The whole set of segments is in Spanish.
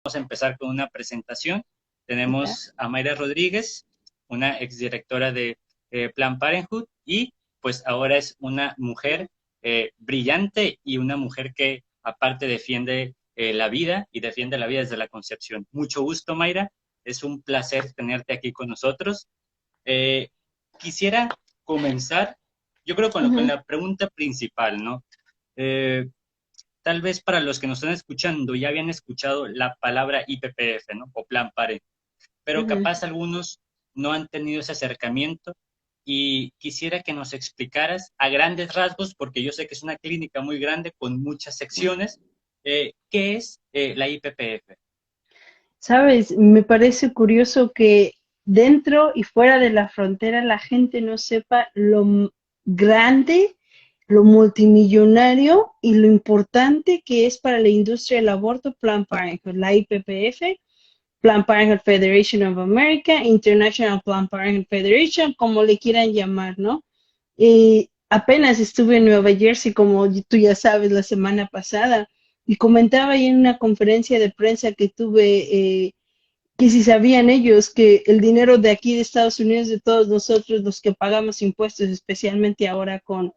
a empezar con una presentación. Tenemos a Mayra Rodríguez, una exdirectora de Planned Parenthood, y pues ahora es una mujer brillante y una mujer que aparte defiende la vida y defiende la vida desde la concepción. Mucho gusto, Mayra. Es un placer tenerte aquí con nosotros. Eh, Quisiera comenzar, yo creo, con la pregunta principal, ¿no? Eh, Tal vez para los que nos están escuchando ya habían escuchado la palabra IPPF, ¿no? O Plan Pare, pero capaz algunos no han tenido ese acercamiento y quisiera que nos explicaras a grandes rasgos, porque yo sé que es una clínica muy grande con muchas secciones, ¿qué es la IPPF? Sabes, me parece curioso que dentro y fuera de la frontera la gente no sepa grande, lo multimillonario y lo importante que es para la industria del aborto Planned Parenthood, la IPPF, Planned Parenthood Federation of America, International Planned Parenthood Federation, como le quieran llamar, ¿no? Y apenas estuve en Nueva Jersey, como tú ya sabes, la semana pasada, y comentaba ahí en una conferencia de prensa que tuve, que si sabían ellos que el dinero de aquí de Estados Unidos, de todos nosotros, los que pagamos impuestos, especialmente ahora con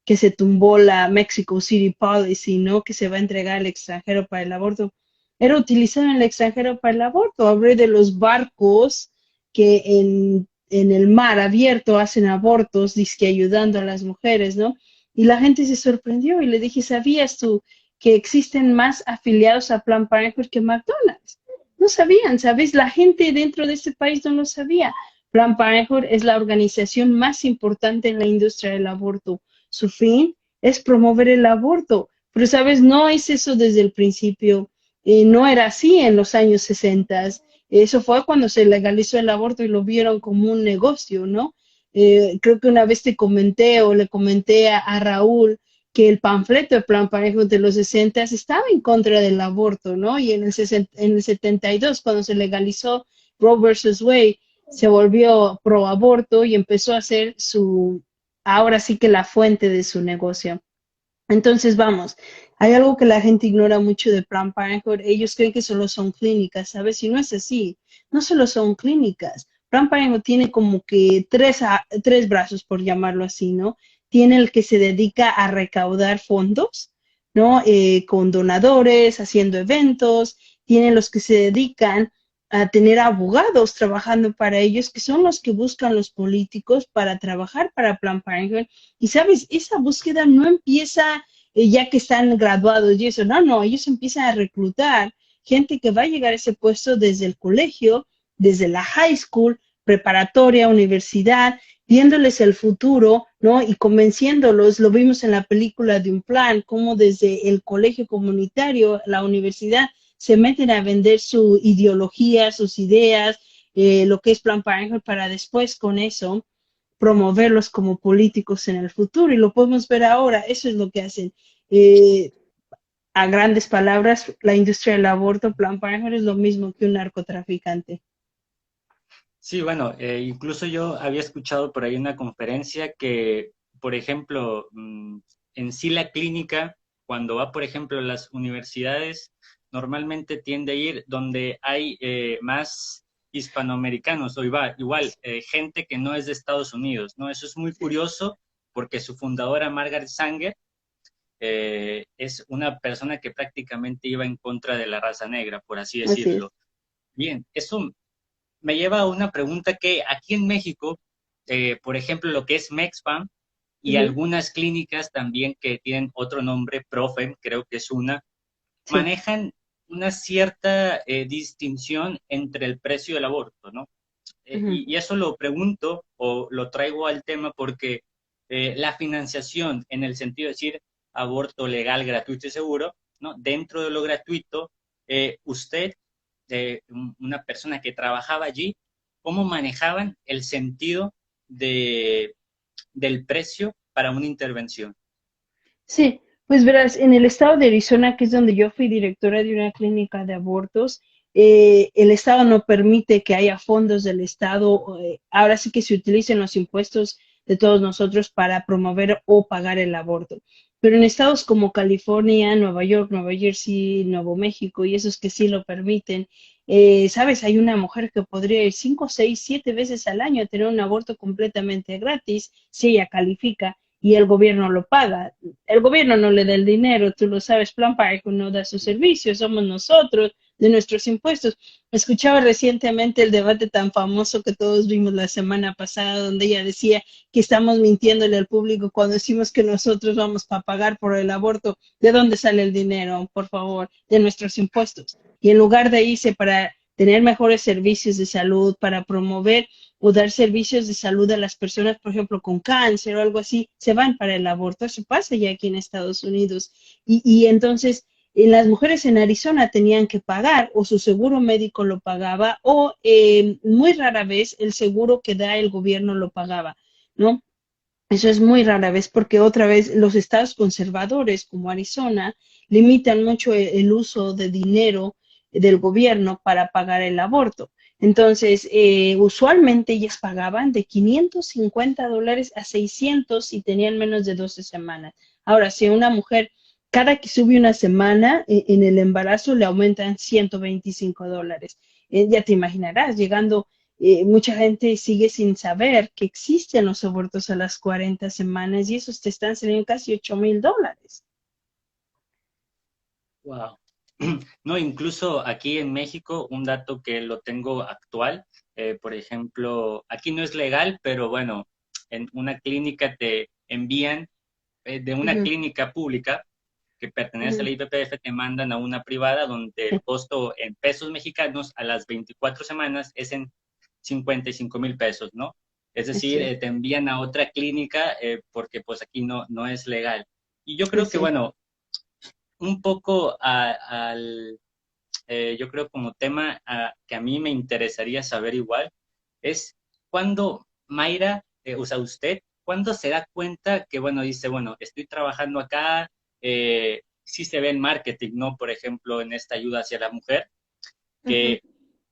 que se tumbó la Mexico City Policy, ¿no? Que se va a entregar al extranjero para el aborto, era utilizado en el extranjero para el aborto. Hablé de los barcos que en el mar abierto hacen abortos, dizque ayudando a las mujeres, ¿no? Y la gente se sorprendió y le dije, ¿sabías tú que existen más afiliados a Planned Parenthood que McDonald's? No sabían, ¿sabes? La gente dentro de este país no lo sabía. Planned Parenthood es la organización más importante en la industria del aborto. Su fin es promover el aborto, pero, ¿sabes? No es eso desde el principio. No era así en los años 60. Eso fue cuando se legalizó el aborto y lo vieron como un negocio, ¿no? Creo que una vez te comenté o le comenté a Raúl que el panfleto de Planned Parenthood de los 60 estaba en contra del aborto, ¿no? Y en el 72, cuando se legalizó Roe versus Wade, se volvió pro aborto y empezó a ser ahora sí que la fuente de su negocio. Entonces, vamos, hay algo que la gente ignora mucho de Planned Parenthood. Ellos creen que solo son clínicas, ¿sabes? Y no es así. No solo son clínicas. Planned Parenthood tiene como que tres brazos, por llamarlo así, ¿no? Tiene el que se dedica a recaudar fondos, ¿no? Con donadores, haciendo eventos. Tiene los que se dedican a tener abogados trabajando para ellos, que son los que buscan los políticos para trabajar para Planned Parenthood. Y sabes, esa búsqueda no empieza ya que están graduados y eso, no, no, ellos empiezan a reclutar gente que va a llegar a ese puesto desde el colegio, desde la high school, preparatoria, universidad, viéndoles el futuro, ¿no? Y convenciéndolos, lo vimos en la película de Un Plan, cómo desde el colegio comunitario, la universidad, se meten a vender su ideología, sus ideas, lo que es Planned Parenthood, para después con eso promoverlos como políticos en el futuro. Y lo podemos ver ahora, eso es lo que hacen. Eh, a grandes palabras, la industria del aborto, Planned Parenthood, es lo mismo que un narcotraficante. Sí, bueno, incluso yo había escuchado por ahí una conferencia que, por ejemplo, en sí la clínica, cuando va, por ejemplo, a las universidades, normalmente tiende a ir donde hay más hispanoamericanos o igual gente que no es de Estados Unidos, ¿no? Eso es muy curioso porque su fundadora, Margaret Sanger, es una persona que prácticamente iba en contra de la raza negra, por así Así es. decirlo. Bien, eso me lleva a una pregunta que aquí en México, por ejemplo, lo que es Mexfam y Uh -huh. algunas clínicas también que tienen otro nombre, Profem, creo que es una, Sí. manejan una cierta distinción entre el precio del aborto, ¿no? Uh -huh. Y eso lo pregunto o lo traigo al tema porque la financiación en el sentido de decir aborto legal, gratuito y seguro, ¿no? Dentro de lo gratuito, usted, una persona que trabajaba allí, ¿cómo manejaban el sentido de, del precio para una intervención? Sí, pues verás, en el estado de Arizona, que es donde yo fui directora de una clínica de abortos, el estado no permite que haya fondos del estado, ahora sí que se utilicen los impuestos de todos nosotros para promover o pagar el aborto. pero en estados como California, Nueva York, Nueva Jersey, Nuevo México y esos que sí lo permiten, sabes, hay una mujer que podría ir 5, 6, 7 veces al año a tener un aborto completamente gratis si ella califica y el gobierno lo paga. El gobierno no le da el dinero, tú lo sabes, Plan Parenthood no da sus servicios, somos nosotros de nuestros impuestos. Escuchaba recientemente el debate tan famoso que todos vimos la semana pasada, donde ella decía que estamos mintiéndole al público cuando decimos que nosotros vamos a pagar por el aborto. ¿De dónde sale el dinero? Por favor, de nuestros impuestos. Y en lugar de irse para tener mejores servicios de salud, para promover o dar servicios de salud a las personas, por ejemplo, con cáncer o algo así, se van para el aborto. Eso pasa ya aquí en Estados Unidos. Y entonces las mujeres en Arizona tenían que pagar o su seguro médico lo pagaba o muy rara vez el seguro que da el gobierno lo pagaba, ¿no? Eso es muy rara vez porque otra vez los estados conservadores como Arizona limitan mucho el uso de dinero del gobierno para pagar el aborto. Entonces, usualmente ellas pagaban de $550 a 600 si tenían menos de 12 semanas. Ahora, si una mujer cada que sube una semana en el embarazo le aumentan $125. Ya te imaginarás, llegando mucha gente sigue sin saber que existen los abortos a las 40 semanas y esos te están saliendo casi $8,000. Wow. No, incluso aquí en México, un dato que lo tengo actual, por ejemplo, aquí no es legal, pero bueno, en una clínica te envían de Uh una -huh, clínica pública que uh pertenece a -huh, la IPPF, te mandan a una privada donde el costo en pesos mexicanos a las 24 semanas es en 55,000 pesos, ¿no? Es es decir, cierto, te envían a otra clínica porque pues aquí no es legal. Y yo creo es que, cierto. bueno, un poco yo creo como tema que a mí me interesaría saber igual, es cuando Mayra, o sea, usted, ¿cuándo se da cuenta que, bueno, dice, bueno, estoy trabajando acá, sí se ve en marketing, ¿no? Por ejemplo, en esta ayuda hacia la mujer, Uh -huh, que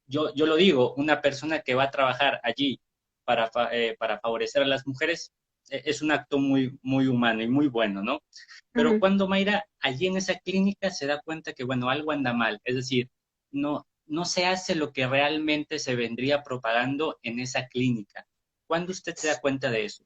yo lo digo, una persona que va a trabajar allí para favorecer a las mujeres es un acto muy humano y muy bueno, ¿no? uh Pero -huh. cuando Mayra allí en esa clínica se da cuenta que, bueno, algo anda mal, es decir, no se hace lo que realmente se vendría propagando en esa clínica. ¿Cuándo usted se da cuenta de eso?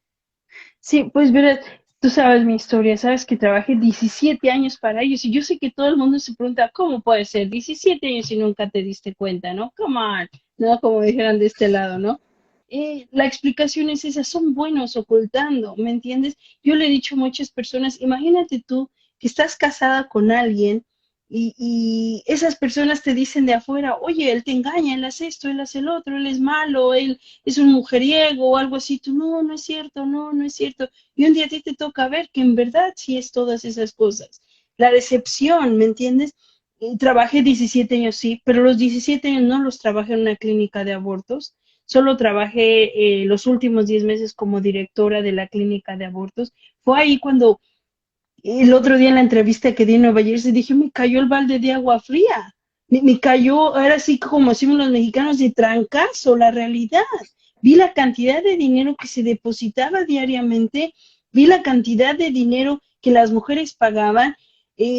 Sí, pues verás, tú sabes mi historia, sabes que trabajé 17 años para ellos y yo sé que todo el mundo se pregunta, ¿cómo puede ser 17 años y nunca te diste cuenta, no? Come on, ¿no? Como dijeran de este lado, ¿no? La explicación es esa, son buenos ocultando, ¿me entiendes? Yo le he dicho a muchas personas, imagínate tú que estás casada con alguien y esas personas te dicen de afuera, oye, él te engaña, él hace esto, él hace el otro, él es malo, él es un mujeriego o algo así, tú no, no es cierto, no, no es cierto. Y un día a ti te toca ver que en verdad sí es todas esas cosas. La decepción, ¿me entiendes? Trabajé 17 años, sí, pero los 17 años no los trabajé en una clínica de abortos. Solo trabajé los últimos 10 meses como directora de la clínica de abortos. Fue ahí cuando el otro día en la entrevista que di en Nueva Jersey dije, me cayó el balde de agua fría. Me cayó, ahora sí como decimos los mexicanos, de trancazo, la realidad. Vi la cantidad de dinero que se depositaba diariamente, vi la cantidad de dinero que las mujeres pagaban.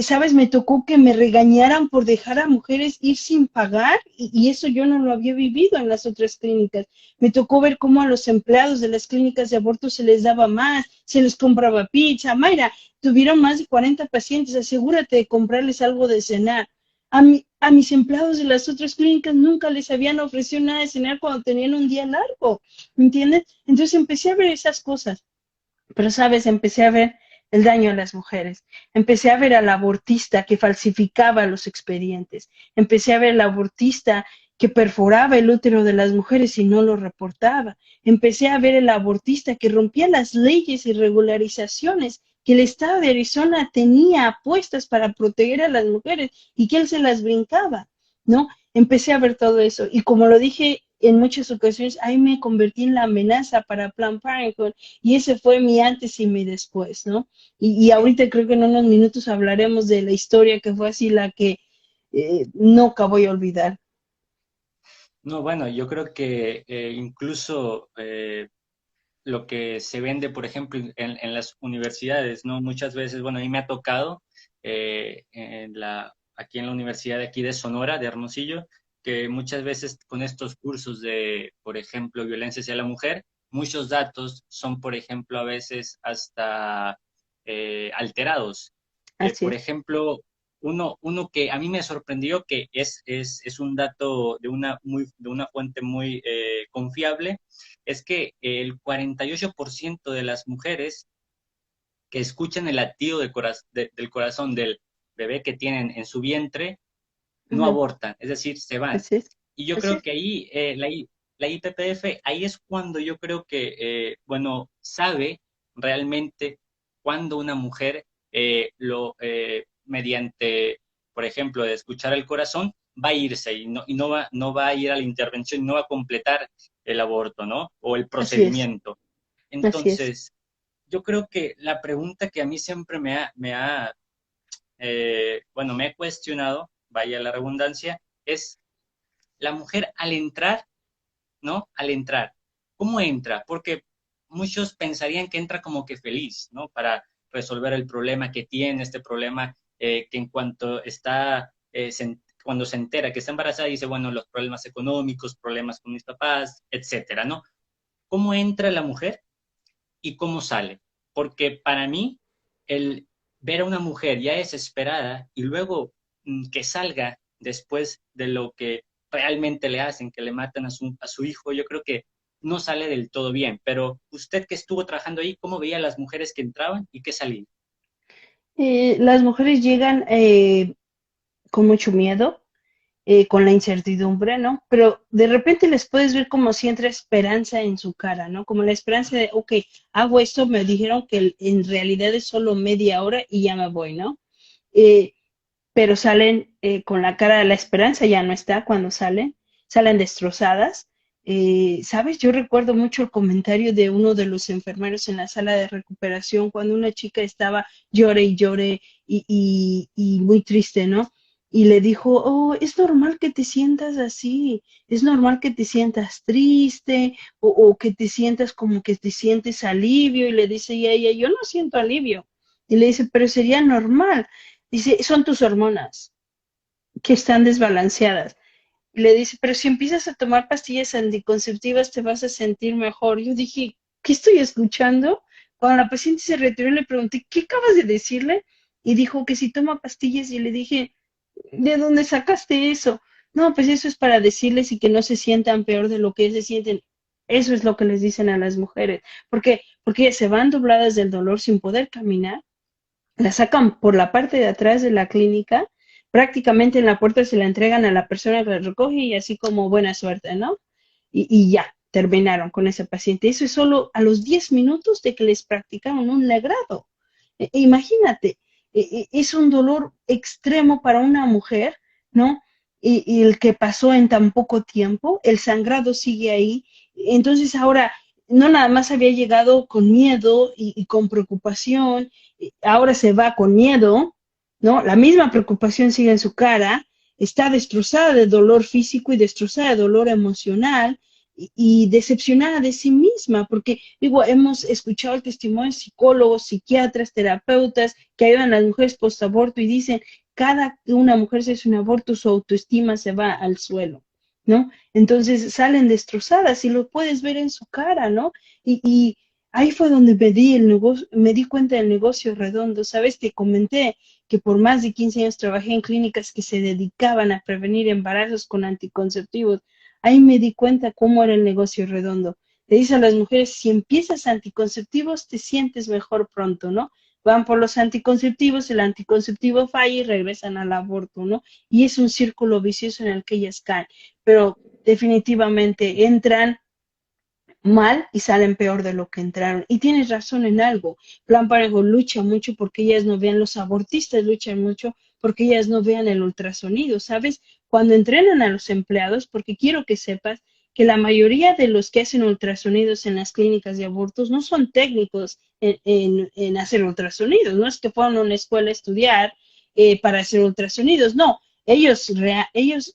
Sabes, me tocó que me regañaran por dejar a mujeres ir sin pagar y eso yo no lo había vivido en las otras clínicas. Me tocó ver cómo a los empleados de las clínicas de aborto se les daba más, se les compraba pizza. Mayra, tuvieron más de 40 pacientes, asegúrate de comprarles algo de cenar. A mis empleados de las otras clínicas nunca les habían ofrecido nada de cenar cuando tenían un día largo, ¿me entiendes? Entonces empecé a ver esas cosas, pero sabes, empecé a ver el daño a las mujeres, empecé a ver al abortista que falsificaba los expedientes, empecé a ver al abortista que perforaba el útero de las mujeres y no lo reportaba, empecé a ver el abortista que rompía las leyes y regularizaciones que el estado de Arizona tenía puestas para proteger a las mujeres y que él se las brincaba, ¿no? Empecé a ver todo eso y como lo dije en muchas ocasiones, ahí me convertí en la amenaza para Planned Parenthood y ese fue mi antes y mi después, ¿no? Y ahorita creo que en unos minutos hablaremos de la historia que fue así la que nunca voy a olvidar. No, bueno, yo creo que incluso lo que se vende, por ejemplo, en las universidades, ¿no? Muchas veces, bueno, a mí me ha tocado aquí en la Universidad de aquí de Sonora, de Hermosillo, que muchas veces con estos cursos de, por ejemplo, violencia hacia la mujer, muchos datos son, por ejemplo, a veces hasta alterados. Así Por es. ejemplo, uno que a mí me sorprendió, que es un dato de una fuente muy confiable, es que el 48% de las mujeres que escuchan el latido del corazón del bebé que tienen en su vientre no Ujú. abortan, es decir, se van. Así es. Y yo Así creo es. que ahí la IPPF, ahí es cuando yo creo que, bueno, sabe realmente cuando una mujer mediante, por ejemplo, de escuchar el corazón, va a irse no va a ir a la intervención, no va a completar el aborto, ¿no? O el Así es. procedimiento. Así es. Entonces, yo creo que la pregunta que a mí siempre bueno, me he cuestionado, vaya la redundancia, es la mujer al entrar, ¿no? Al entrar, ¿cómo entra? Porque muchos pensarían que entra como que feliz, ¿no? Para resolver el problema que tiene, este problema que en cuanto cuando se entera que está embarazada, dice, bueno, los problemas económicos, problemas con mis papás, etcétera, ¿no? ¿Cómo entra la mujer y cómo sale? Porque para mí, el ver a una mujer ya desesperada y luego que salga después de lo que realmente le hacen, que le matan a su hijo, yo creo que no sale del todo bien. Pero usted que estuvo trabajando ahí, ¿cómo veía a las mujeres que entraban y que salían? Las mujeres llegan con mucho miedo, con la incertidumbre, ¿no? Pero de repente les puedes ver como si entra esperanza en su cara, ¿no? Como la esperanza de, ok, hago esto, me dijeron que en realidad es solo media hora y ya me voy, ¿no? Eh, pero salen con la cara de la esperanza, ya no está cuando salen destrozadas. ¿Sabes? Yo recuerdo mucho el comentario de uno de los enfermeros en la sala de recuperación cuando una chica estaba llore y llore y muy triste, ¿no? Y le dijo, oh, es normal que te sientas así, es normal que te sientas triste o que te sientas como que te sientes alivio. Y le dice y ella, yo no siento alivio. Y le dice, pero sería normal. Dice, son tus hormonas que están desbalanceadas. Y le dice, pero si empiezas a tomar pastillas anticonceptivas te vas a sentir mejor. Yo dije, ¿qué estoy escuchando? Cuando la paciente se retiró le pregunté, ¿qué acabas de decirle? Y dijo que si toma pastillas y le dije, ¿de dónde sacaste eso? No, pues eso es para decirles y que no se sientan peor de lo que se sienten. Eso es lo que les dicen a las mujeres. ¿Por qué? Porque ellas se van dobladas del dolor sin poder caminar, la sacan por la parte de atrás de la clínica, prácticamente en la puerta se la entregan a la persona que la recoge y así como buena suerte, ¿no? Y ya, terminaron con ese paciente. Eso es solo a los 10 minutos de que les practicaron un legrado. Imagínate, es un dolor extremo para una mujer, ¿no? Y el que pasó en tan poco tiempo, el sangrado sigue ahí. Entonces ahora no nada más había llegado con miedo y con preocupación, ahora se va con miedo, ¿no? La misma preocupación sigue en su cara, está destrozada de dolor físico y destrozada de dolor emocional y decepcionada de sí misma, porque digo, hemos escuchado el testimonio de psicólogos, psiquiatras, terapeutas que ayudan a las mujeres post-aborto y dicen, cada que una mujer se hace un aborto, su autoestima se va al suelo, ¿no? Entonces salen destrozadas y lo puedes ver en su cara, ¿no? Y ahí fue donde me di cuenta del negocio redondo. Sabes, te comenté que por más de 15 años trabajé en clínicas que se dedicaban a prevenir embarazos con anticonceptivos. Ahí me di cuenta cómo era el negocio redondo. Le dice a las mujeres, si empiezas anticonceptivos, te sientes mejor pronto, ¿no? Van por los anticonceptivos, el anticonceptivo falla y regresan al aborto, ¿no? Y es un círculo vicioso en el que ellas caen. Pero definitivamente entran mal y salen peor de lo que entraron. Y tienes razón en algo. Plan Parejo lucha mucho porque ellas no vean, los abortistas luchan mucho porque ellas no vean el ultrasonido, ¿sabes? Cuando entrenan a los empleados, porque quiero que sepas que la mayoría de los que hacen ultrasonidos en las clínicas de abortos no son técnicos en hacer ultrasonidos, no es que fueron a una escuela a estudiar para hacer ultrasonidos, no, ellos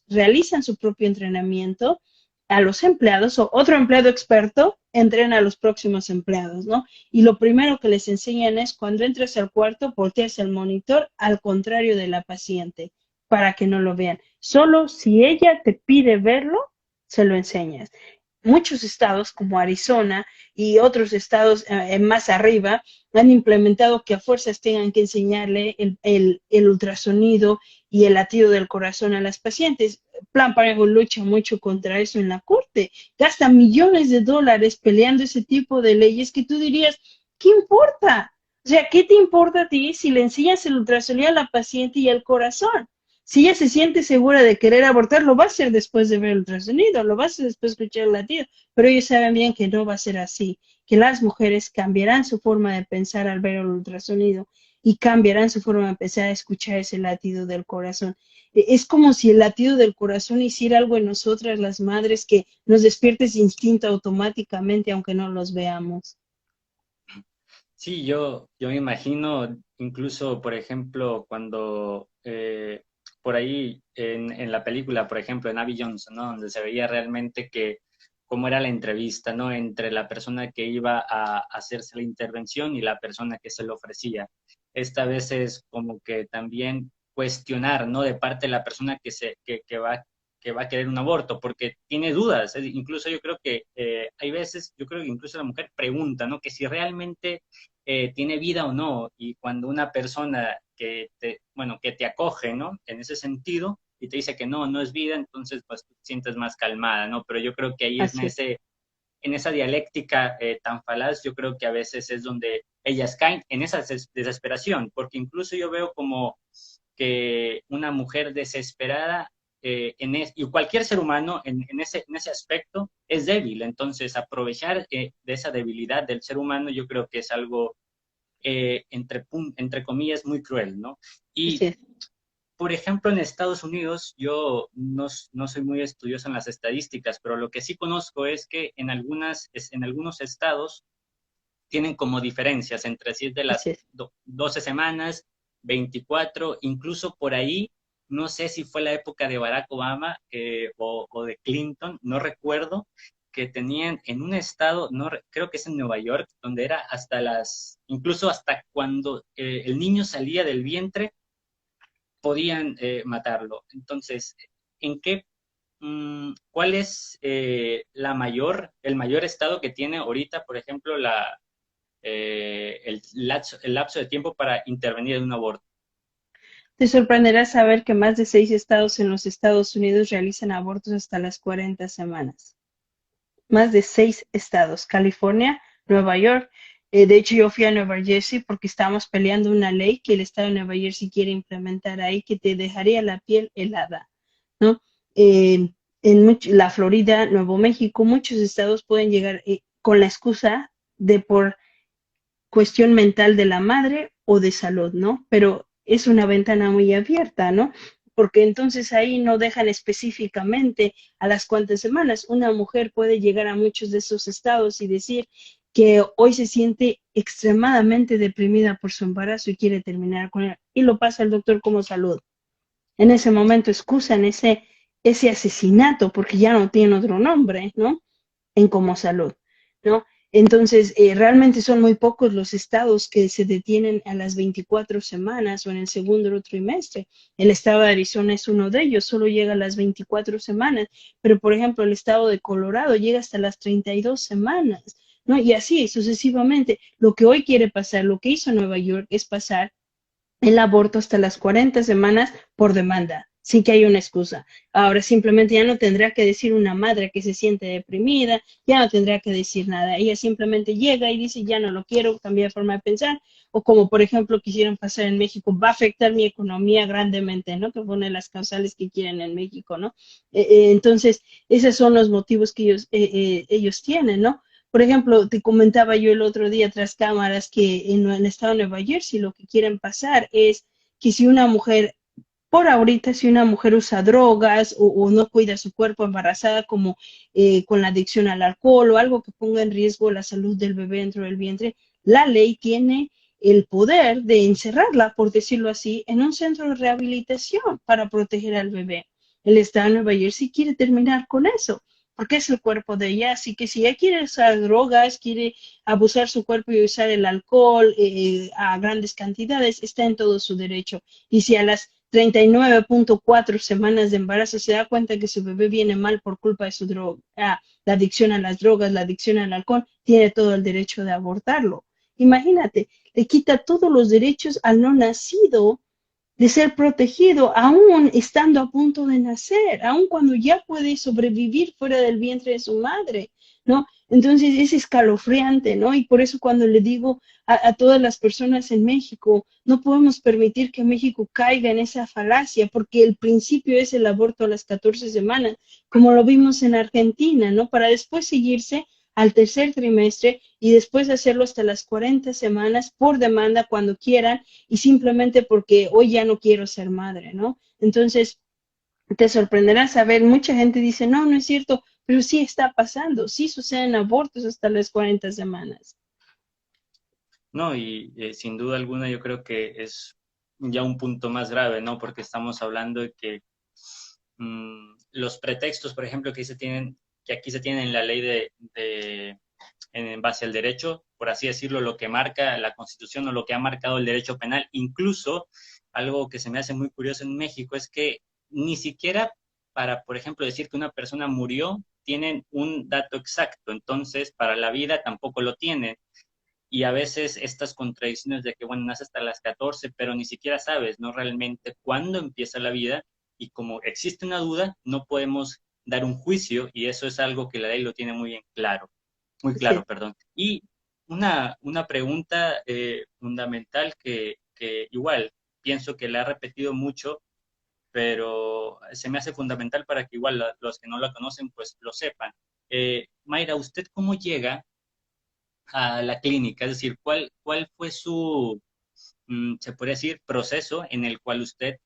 realizan su propio entrenamiento, a los empleados o otro empleado experto entrena a los próximos empleados, ¿no? Y lo primero que les enseñan es cuando entres al cuarto, volteas el monitor al contrario de la paciente para que no lo vean. Solo si ella te pide verlo, se lo enseñas. Muchos estados como Arizona y otros estados más arriba han implementado que a fuerzas tengan que enseñarle el ultrasonido y el latido del corazón a las pacientes. Plan Parenthood lucha mucho contra eso en la corte, gasta millones de dólares peleando ese tipo de leyes que tú dirías, ¿qué importa? O sea, ¿qué te importa a ti si le enseñas el ultrasonido a la paciente y el corazón? Si ella se siente segura de querer abortar, lo va a hacer después de ver el ultrasonido, lo va a hacer después de escuchar el latido, pero ellos saben bien que no va a ser así, que las mujeres cambiarán su forma de pensar al ver el ultrasonido y cambiarán su forma de pensar a escuchar ese latido del corazón. Es como si el latido del corazón hiciera algo en nosotras, las madres, que nos despierte ese instinto automáticamente, aunque no los veamos. Sí, yo me imagino incluso, por ejemplo, cuando por ahí en la película, por ejemplo, en Abby Johnson, ¿no? Donde se veía realmente que cómo era la entrevista, ¿no? Entre la persona que iba a hacerse la intervención y la persona que se lo ofrecía. Esta vez es como que también cuestionar, ¿no? De parte de la persona que va a querer un aborto, porque tiene dudas. Incluso yo creo que hay veces, yo creo que incluso la mujer pregunta, ¿no? Que si realmente tiene vida o no. Y cuando una persona bueno, que te acoge, ¿no? En ese sentido, y te dice que no, no es vida, entonces pues te sientes más calmada, ¿no? Pero yo creo que ahí es Así es. en esa dialéctica tan falaz, yo creo que a veces es donde ellas caen en esa desesperación, porque incluso yo veo como que una mujer desesperada y cualquier ser humano en ese aspecto es débil, entonces aprovechar de esa debilidad del ser humano yo creo que es algo entre comillas muy cruel, ¿no? Así Y es. por ejemplo, en Estados Unidos, yo no soy muy estudioso en las estadísticas, pero lo que sí conozco es que en algunos estados tienen como diferencias entre si es de Así las es. 12 semanas, 24, incluso por ahí, no sé si fue la época de Barack Obama o de Clinton, no recuerdo, que tenían en un estado, no creo que es en Nueva York, donde era incluso hasta cuando el niño salía del vientre, podían matarlo. Entonces, ¿en qué, cuál es el mayor estado que tiene ahorita, por ejemplo, el lapso de tiempo para intervenir en un aborto? Te sorprenderá saber que más de 6 estados en los Estados Unidos realizan abortos hasta las 40 semanas. Más de 6 estados, California, Nueva York. De hecho, yo fui a Nueva Jersey porque estábamos peleando una ley que el estado de Nueva Jersey quiere implementar ahí que te dejaría la piel helada, ¿no? La Florida, Nuevo México, muchos estados pueden llegar con la excusa de por cuestión mental de la madre o de salud, ¿no? Pero es una ventana muy abierta, ¿no? Porque entonces ahí no dejan específicamente a las cuantas semanas. Una mujer puede llegar a muchos de esos estados y decir que hoy se siente extremadamente deprimida por su embarazo y quiere terminar con él. Y lo pasa al doctor como salud. En ese momento excusan ese asesinato porque ya no tiene otro nombre, ¿no? En como salud, ¿no? Entonces, realmente son muy pocos los estados que se detienen a las 24 semanas o en el segundo trimestre. El estado de Arizona es uno de ellos, solo llega a las 24 semanas, pero por ejemplo el estado de Colorado llega hasta las 32 semanas, ¿no? Y así sucesivamente. Lo que hoy quiere pasar, lo que hizo Nueva York es pasar el aborto hasta las 40 semanas por demanda, sin que haya una excusa. Ahora simplemente ya no tendrá que decir una madre que se siente deprimida, ya no tendrá que decir nada. Ella simplemente llega y dice, ya no lo quiero, cambiar de forma de pensar, o como por ejemplo quisieron pasar en México, va a afectar mi economía grandemente, ¿no? Que fue una de las causales que quieren en México, ¿no? Entonces, esos son los motivos que ellos tienen, ¿no? Por ejemplo, te comentaba yo el otro día tras cámaras que en el estado de Nueva Jersey lo que quieren pasar es que si una mujer, por ahorita, si una mujer usa drogas o no cuida su cuerpo embarazada como con la adicción al alcohol o algo que ponga en riesgo la salud del bebé dentro del vientre, la ley tiene el poder de encerrarla, por decirlo así, en un centro de rehabilitación para proteger al bebé. El estado de Nueva Jersey quiere terminar con eso. porque es el cuerpo de ella, así que si ella quiere usar drogas, quiere abusar su cuerpo y usar el alcohol a grandes cantidades, está en todo su derecho. Y si a las 39.4 semanas de embarazo se da cuenta que su bebé viene mal por culpa de su droga, la adicción a las drogas, la adicción al alcohol, tiene todo el derecho de abortarlo. Imagínate, le quita todos los derechos al no nacido de ser protegido, aún estando a punto de nacer, aún cuando ya puede sobrevivir fuera del vientre de su madre, ¿no? Entonces es escalofriante, ¿no? Y por eso cuando le digo a todas las personas en México, no podemos permitir que México caiga en esa falacia, porque el principio es el aborto a las 14 semanas, como lo vimos en Argentina, ¿no? Para después seguirse al tercer trimestre y después hacerlo hasta las 40 semanas por demanda cuando quieran y simplemente porque hoy ya no quiero ser madre, ¿no? Entonces, te sorprenderá saber, mucha gente dice, no, no es cierto, pero sí está pasando, sí suceden abortos hasta las 40 semanas. No, y sin duda alguna yo creo que es ya un punto más grave, ¿no? Porque estamos hablando de que los pretextos, por ejemplo, que aquí se tienen en la ley en base al derecho, por así decirlo, lo que marca la Constitución o lo que ha marcado el derecho penal, incluso algo que se me hace muy curioso en México es que ni siquiera para, por ejemplo, decir que una persona murió, tienen un dato exacto, entonces para la vida tampoco lo tienen. Y a veces estas contradicciones de que, bueno, nace hasta las 14, pero ni siquiera sabes, ¿no? Realmente cuándo empieza la vida y como existe una duda, no podemos dar un juicio y eso es algo que la ley lo tiene muy bien claro, muy Sí. claro, perdón. Y una pregunta fundamental que igual pienso que la ha repetido mucho, pero se me hace fundamental para que igual los que no la conocen pues lo sepan. Mayra, ¿usted cómo llega a la clínica? Es decir, ¿cuál fue su, se podría decir, proceso en el cual usted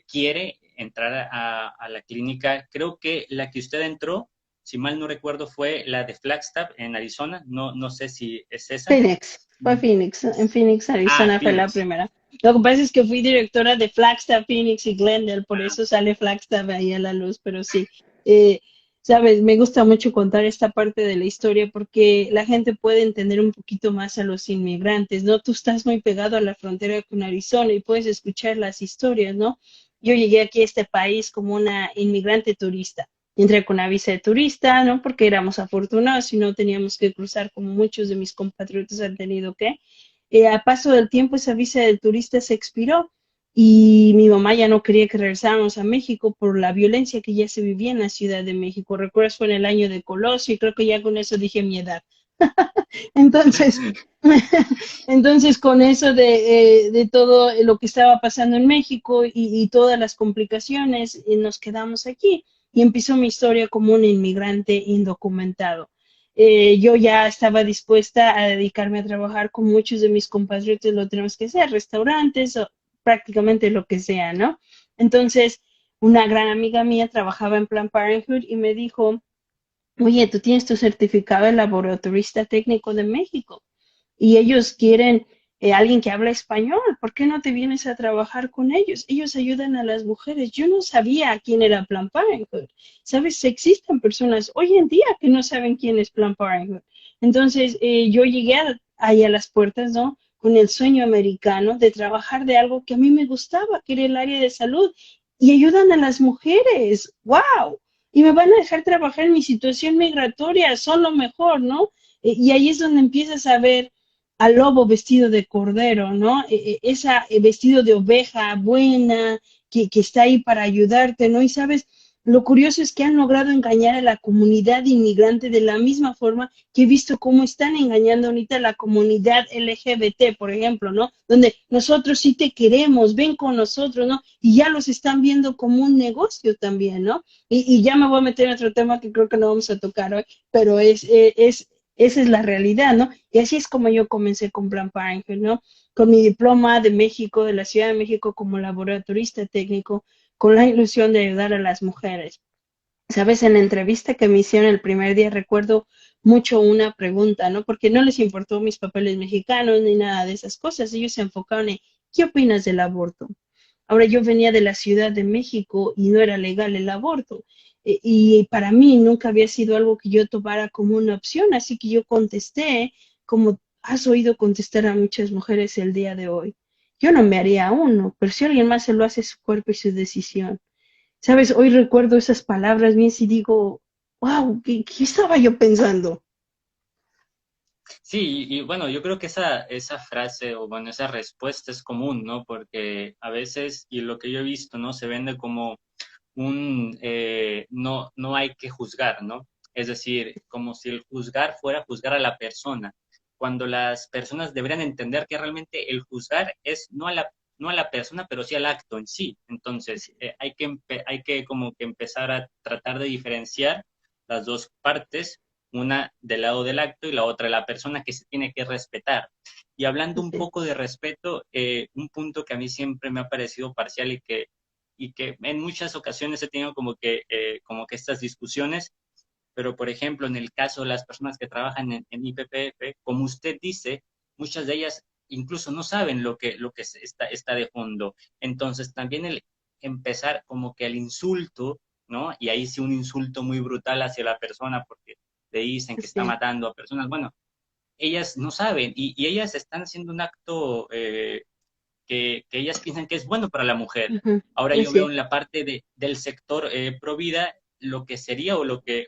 quiere entrar a la clínica? Creo que la que usted entró, si mal no recuerdo, fue la de Flagstaff en Arizona. No, no sé si es esa. Phoenix, fue Phoenix, en Phoenix, Ah, Arizona fue la Phoenix. primera. Lo que pasa es que fui directora de Flagstaff, Phoenix y Glendale, por eso sale Flagstaff ahí a la luz, pero sí, eh, sabes, me gusta mucho contar esta parte de la historia porque la gente puede entender un poquito más a los inmigrantes, ¿no? Tú estás muy pegado a la frontera con Arizona y puedes escuchar las historias, ¿no? Yo llegué aquí a este país como una inmigrante turista. Entré con una visa de turista, ¿no? Porque éramos afortunados y no teníamos que cruzar como muchos de mis compatriotas han tenido que. A paso del tiempo esa visa de turista se expiró y mi mamá ya no quería que regresáramos a México por la violencia que ya se vivía en la Ciudad de México. Recuerdas, fue en el año de Colosio y creo que ya con eso dije mi edad. Entonces, entonces con eso de todo lo que estaba pasando en México y todas las complicaciones, nos quedamos aquí y empezó mi historia como un inmigrante indocumentado. Yo ya estaba dispuesta a dedicarme a trabajar con muchos de mis compatriotas, lo tenemos que hacer, restaurantes o prácticamente lo que sea, ¿no? Entonces, una gran amiga mía trabajaba en Planned Parenthood y me dijo, oye, tú tienes tu certificado de laboratorista técnico de México y ellos quieren alguien que habla español, ¿por qué no te vienes a trabajar con ellos? Ellos ayudan a las mujeres. Yo no sabía quién era Planned Parenthood. ¿Sabes? Existen personas hoy en día que no saben quién es Planned Parenthood. Entonces, yo llegué ahí a las puertas, ¿no? Con el sueño americano de trabajar de algo que a mí me gustaba, que era el área de salud, y ayudan a las mujeres. ¡Wow! Y me van a dejar trabajar en mi situación migratoria, son lo mejor, ¿no? Y ahí es donde empiezas a ver al lobo vestido de cordero, ¿no? Esa vestido de oveja buena que está ahí para ayudarte, ¿no? Y sabes, lo curioso es que han logrado engañar a la comunidad inmigrante de la misma forma que he visto cómo están engañando ahorita a la comunidad LGBT, por ejemplo, ¿no? Donde nosotros sí te queremos, ven con nosotros, ¿no? Y ya los están viendo como un negocio también, ¿no? Y ya me voy a meter en otro tema que creo que no vamos a tocar hoy, pero esa es la realidad, ¿no? Y así es como yo comencé con Planned Parenthood, ¿no? Con mi diploma de México, de la Ciudad de México como laboratorista técnico, con la ilusión de ayudar a las mujeres. Sabes, en la entrevista que me hicieron el primer día recuerdo mucho una pregunta, ¿no? Porque no les importó mis papeles mexicanos ni nada de esas cosas. Ellos se enfocaron en, ¿qué opinas del aborto? Ahora yo venía de la Ciudad de México y no era legal el aborto. y para mí nunca había sido algo que yo tomara como una opción, así que yo contesté como has oído contestar a muchas mujeres el día de hoy. Yo no me haría uno, pero si alguien más se lo hace, es su cuerpo y su decisión. Sabes, hoy recuerdo esas palabras bien y digo, wow, ¿qué estaba yo pensando? Sí, y bueno, yo creo que esa frase o bueno, esa respuesta es común, ¿no? Porque a veces, y lo que yo he visto, ¿no? Se vende como no, no hay que juzgar, ¿no? Es decir, como si el juzgar fuera juzgar a la persona, cuando las personas deberían entender que realmente el juzgar es no a la persona, pero sí al acto en sí. Entonces, hay que como que empezar a tratar de diferenciar las dos partes, una del lado del acto y la otra de la persona que se tiene que respetar. Y hablando un Sí, poco de respeto, un punto que a mí siempre me ha parecido parcial y que en muchas ocasiones he tenido como que estas discusiones, pero por ejemplo, en el caso de las personas que trabajan en IPPF, como usted dice, muchas de ellas incluso no saben lo que está de fondo. Entonces, también el empezar como que el insulto, ¿no? Y ahí sí un insulto muy brutal hacia la persona porque le dicen que está sí, matando a personas. Bueno, ellas no saben y ellas están haciendo un acto que ellas piensan que es bueno para la mujer. ujú, Ahora yo veo sí, en la parte del sector pro vida lo que sería o lo que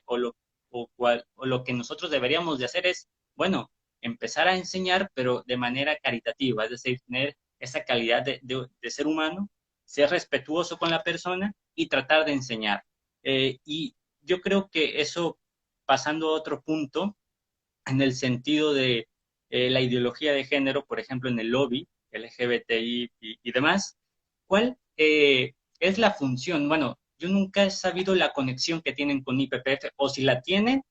nosotros deberíamos de hacer es, bueno, empezar a enseñar, pero de manera caritativa, es decir, tener esa calidad de ser humano, ser respetuoso con la persona y tratar de enseñar. Y yo creo que eso, pasando a otro punto, en el sentido de la ideología de género, por ejemplo, en el lobby LGBTI y demás, ¿cuál es la función? Bueno, yo nunca he sabido la conexión que tienen con IPPF, o si la tienen,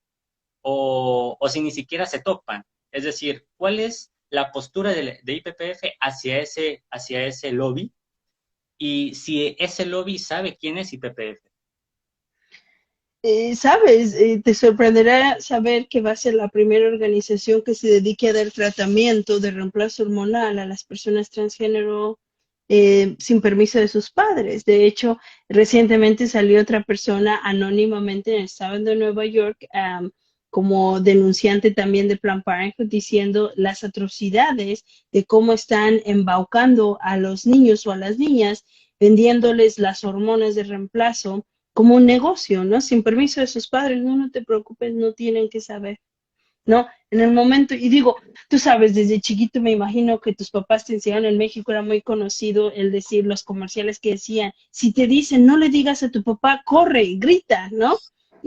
o si ni siquiera se topan. Es decir, ¿cuál es la postura de IPPF hacia ese lobby? Y si ese lobby sabe quién es IPPF. Sabes, te sorprenderá saber que va a ser la primera organización que se dedique a dar tratamiento de reemplazo hormonal a las personas transgénero sin permiso de sus padres. De hecho, recientemente salió otra persona anónimamente en el estado de Nueva York como denunciante también de Planned Parenthood diciendo las atrocidades de cómo están embaucando a los niños o a las niñas, vendiéndoles las hormonas de reemplazo como un negocio, ¿no? Sin permiso de sus padres, no, no te preocupes, no tienen que saber, ¿no? En el momento, y digo, tú sabes, desde chiquito me imagino que tus papás te enseñaron en México, era muy conocido el decir, los comerciales que decían, si te dicen no le digas a tu papá, corre, grita, ¿no?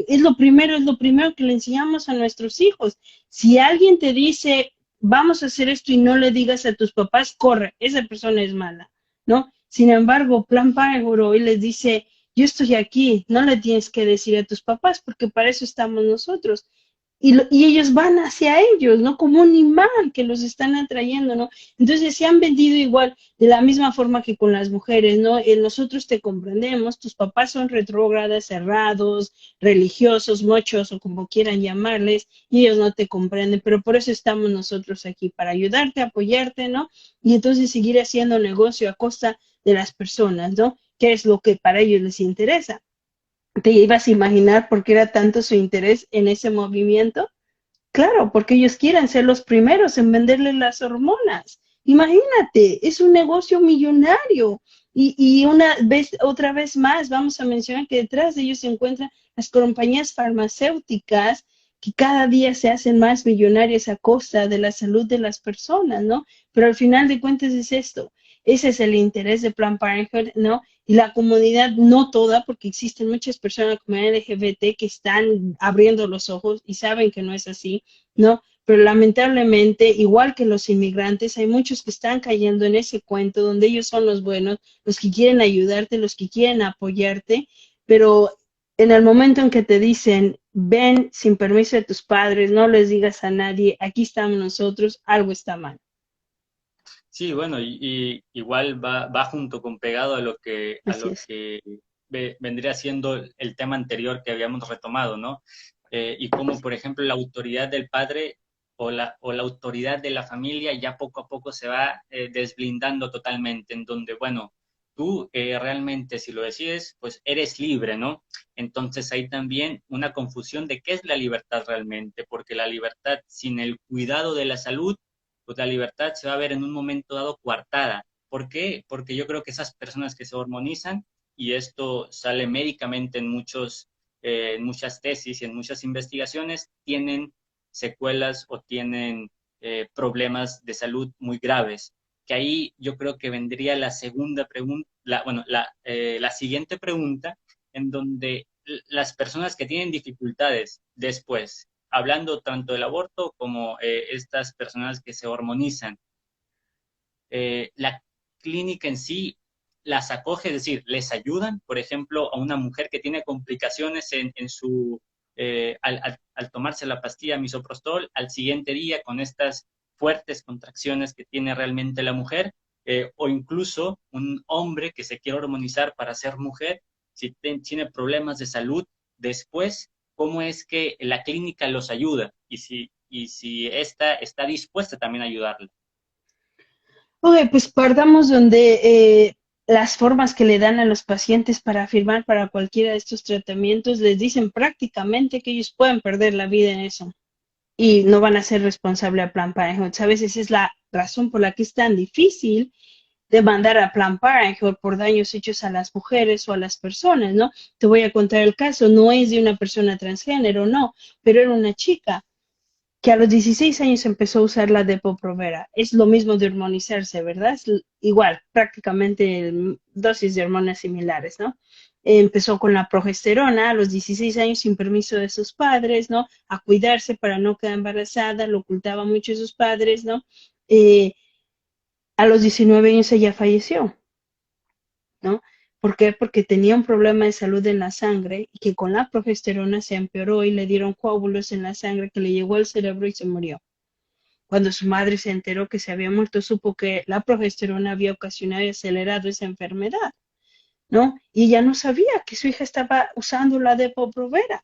Es lo primero que le enseñamos a nuestros hijos. Si alguien te dice, vamos a hacer esto y no le digas a tus papás, corre, esa persona es mala, ¿no? Sin embargo, Plan Parenthood hoy les dice, yo estoy aquí, no le tienes que decir a tus papás porque para eso estamos nosotros y ellos van hacia ellos, ¿no? Como un imán que los están atrayendo, ¿no? Entonces se han vendido igual, de la misma forma que con las mujeres, ¿no? Nosotros te comprendemos, tus papás son retrógradas, cerrados, religiosos, mochos o como quieran llamarles, y ellos no te comprenden, pero por eso estamos nosotros aquí, para ayudarte, apoyarte, ¿no? Y entonces seguir haciendo negocio a costa de las personas, ¿no? Que es lo que para ellos les interesa. ¿Te ibas a imaginar por qué era tanto su interés en ese movimiento? Claro, porque ellos quieren ser los primeros en venderle las hormonas. Imagínate, es un negocio millonario. Y una vez, otra vez más, vamos a mencionar que detrás de ellos se encuentran las compañías farmacéuticas que cada día se hacen más millonarias a costa de la salud de las personas, ¿no? Pero al final de cuentas es esto. Ese es el interés de Planned Parenthood, ¿no? Y la comunidad, no toda, porque existen muchas personas de la comunidad LGBT que están abriendo los ojos y saben que no es así, ¿no? Pero lamentablemente, igual que los inmigrantes, hay muchos que están cayendo en ese cuento donde ellos son los buenos, los que quieren ayudarte, los que quieren apoyarte, pero en el momento en que te dicen, ven sin permiso de tus padres, no les digas a nadie, aquí estamos nosotros, algo está mal. Sí, bueno, y igual va junto con pegado a Así lo es. que vendría siendo el tema anterior que habíamos retomado, ¿no? Y como, por ejemplo, la autoridad del padre o la autoridad de la familia ya poco a poco se va desblindando totalmente, en donde, bueno, tú realmente si lo decides, pues eres libre, ¿no? Entonces hay también una confusión de qué es la libertad realmente, porque la libertad sin el cuidado de la salud, pues la libertad se va a ver en un momento dado coartada. ¿Por qué? Porque yo creo que esas personas que se hormonizan, y esto sale médicamente en muchas tesis y en muchas investigaciones, tienen secuelas o tienen problemas de salud muy graves. Que ahí yo creo que vendría la segunda pregunta, bueno, la siguiente pregunta, en donde las personas que tienen dificultades después, hablando tanto del aborto como estas personas que se hormonizan, la clínica en sí las acoge, es decir, les ayudan, por ejemplo, a una mujer que tiene complicaciones en su, al tomarse la pastilla misoprostol, al siguiente día con estas fuertes contracciones que tiene realmente la mujer, o incluso un hombre que se quiere hormonizar para ser mujer, si tiene problemas de salud, después, ¿cómo es que la clínica los ayuda? Y si esta está dispuesta también a ayudarle. Ok, pues partamos donde las formas que le dan a los pacientes para firmar para cualquiera de estos tratamientos les dicen prácticamente que ellos pueden perder la vida en eso y no van a ser responsables a Planned Parenthood. ¿Sabes? Esa es la razón por la que es tan difícil demandar a Planned Parenthood por daños hechos a las mujeres o a las personas, ¿no? Te voy a contar el caso, no es de una persona transgénero, no, pero era una chica que a los 16 años empezó a usar la Depo-Provera. Es lo mismo de hormonizarse, ¿verdad? Es igual, prácticamente dosis de hormonas similares, ¿no? Empezó con la progesterona a los 16 años sin permiso de sus padres, ¿no? A cuidarse para no quedar embarazada, lo ocultaba mucho de sus padres, ¿no? Eh, a los 19 años ella falleció, ¿no? ¿Por qué? Porque tenía un problema de salud en la sangre y que con la progesterona se empeoró y le dieron coágulos en la sangre que le llegó al cerebro y se murió. Cuando su madre se enteró que se había muerto, supo que la progesterona había ocasionado y acelerado esa enfermedad, ¿no? Y ella no sabía que su hija estaba usando la Depo-Provera,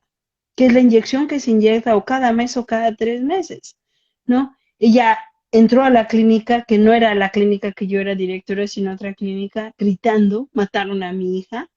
que es la inyección que se inyecta o cada mes o cada 3 meses, ¿no? Ella entró a la clínica, que no era la clínica que yo era directora, sino otra clínica, gritando, mataron a mi hija,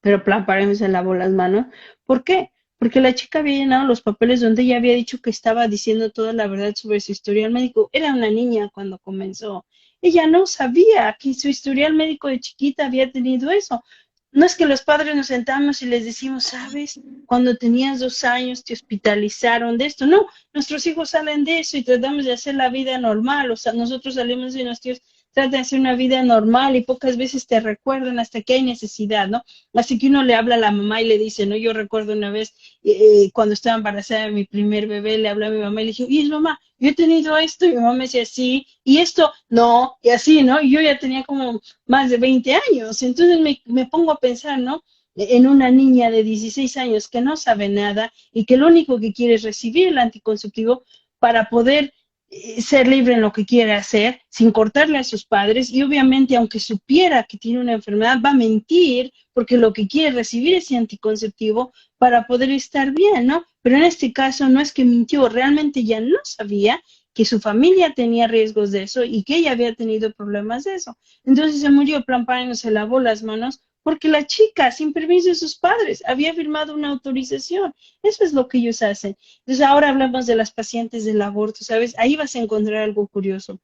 pero Planned Parenthood se lavó las manos. ¿Por qué? Porque la chica había llenado los papeles donde ella había dicho que estaba diciendo toda la verdad sobre su historial médico. Era una niña cuando comenzó. Ella no sabía que su historial médico de chiquita había tenido eso. No es que los padres nos sentamos y les decimos, sabes, cuando tenías 2 años te hospitalizaron de esto. No, nuestros hijos salen de eso y tratamos de hacer la vida normal. O sea, nosotros salimos de nuestros trata de hacer una vida normal y pocas veces te recuerdan hasta que hay necesidad, ¿no? Así que uno le habla a la mamá y le dice, ¿no? Yo recuerdo una vez cuando estaba embarazada de mi primer bebé, le hablé a mi mamá y le dije, oye, mamá, yo he tenido esto, y mi mamá me decía, sí, y esto, no, y así, ¿no? Y yo ya tenía como más de 20 años, entonces me pongo a pensar, ¿no? En una niña de 16 años que no sabe nada y que lo único que quiere es recibir el anticonceptivo para poder ser libre en lo que quiere hacer, sin cortarle a sus padres, y obviamente, aunque supiera que tiene una enfermedad, va a mentir porque lo que quiere es recibir ese anticonceptivo para poder estar bien, ¿no? Pero en este caso no es que mintió, realmente ya no sabía que su familia tenía riesgos de eso y que ella había tenido problemas de eso. Entonces se murió, Plan Parenthood se lavó las manos porque la chica, sin permiso de sus padres, había firmado una autorización. Eso es lo que ellos hacen. Entonces ahora hablamos de las pacientes del aborto, ¿sabes? Ahí vas a encontrar algo curioso.